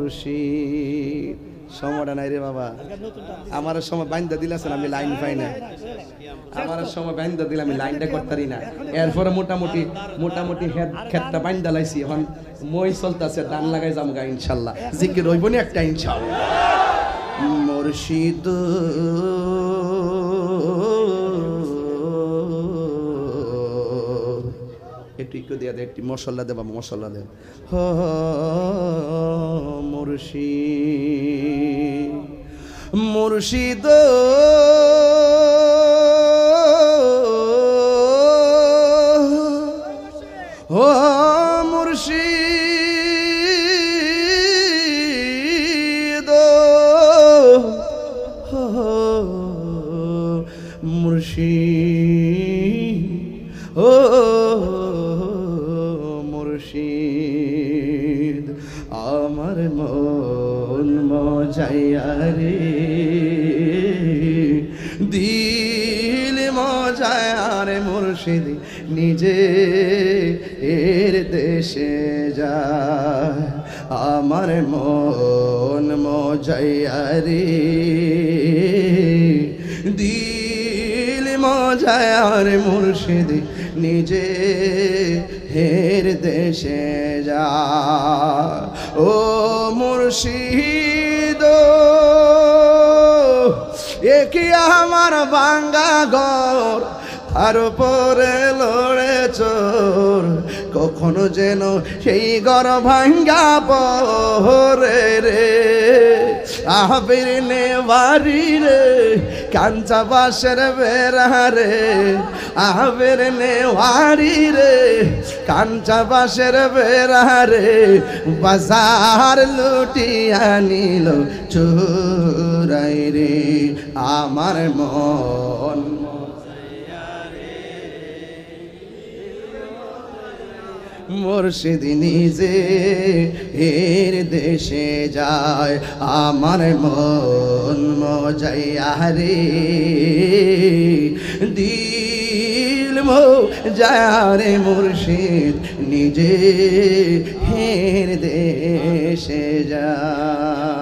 মুর্শিদ সময়টা নাই রে বাবা আমার সময় বাইন্দা দিলাছেন আমি লাইন পাই না আমার সময় বাইন্দা দিলে আমি লাইনটা করতারি না এরপরে মোটামুটি মোটামুটি ক্ষেতটা বাইন্দা লাইছি এখন মই চলতেছে দান লাগাই যাম গা ইনশাল্লাহ জিকির রইব না একটা ইনশাল্লাহ মুর্শিদ একটু দিয়া দে একটি মশলা দে বাবা মশলা দে মুর্শিদ মুর্শিদ ও মুর্শিদ মুর্শিদ ও মুর্শিদ আমার মন মজাইয়া রে দিল মজায়া রে মুর্শিদ নিজে এর দেশে যায় আমার মন মজাইয়া রে দিল মজায়া রে মুর্শিদ নিজে হের দেশে যা ও মুর্শিদ এ কি আমার ভাঙ্গা ঘর আর পরে লড়ে চোর কখনো যেন সেই ঘর ভাঙ্গা পরে রে আবির নে বাড়ি রে কাঞ্চা বাসের বেড়া রে আবির নে বাড়ি রে কাঞ্চা বাসের বেড়া রে বাজার লুটিয়া নিল চোরাই রে আমার মন মুর্শিদ নিজে এর দেশে যায় আমার মন মজাইয়া রে দিল মজাইয়া রে মুর্শিদ নিজে এর দেশে যায়।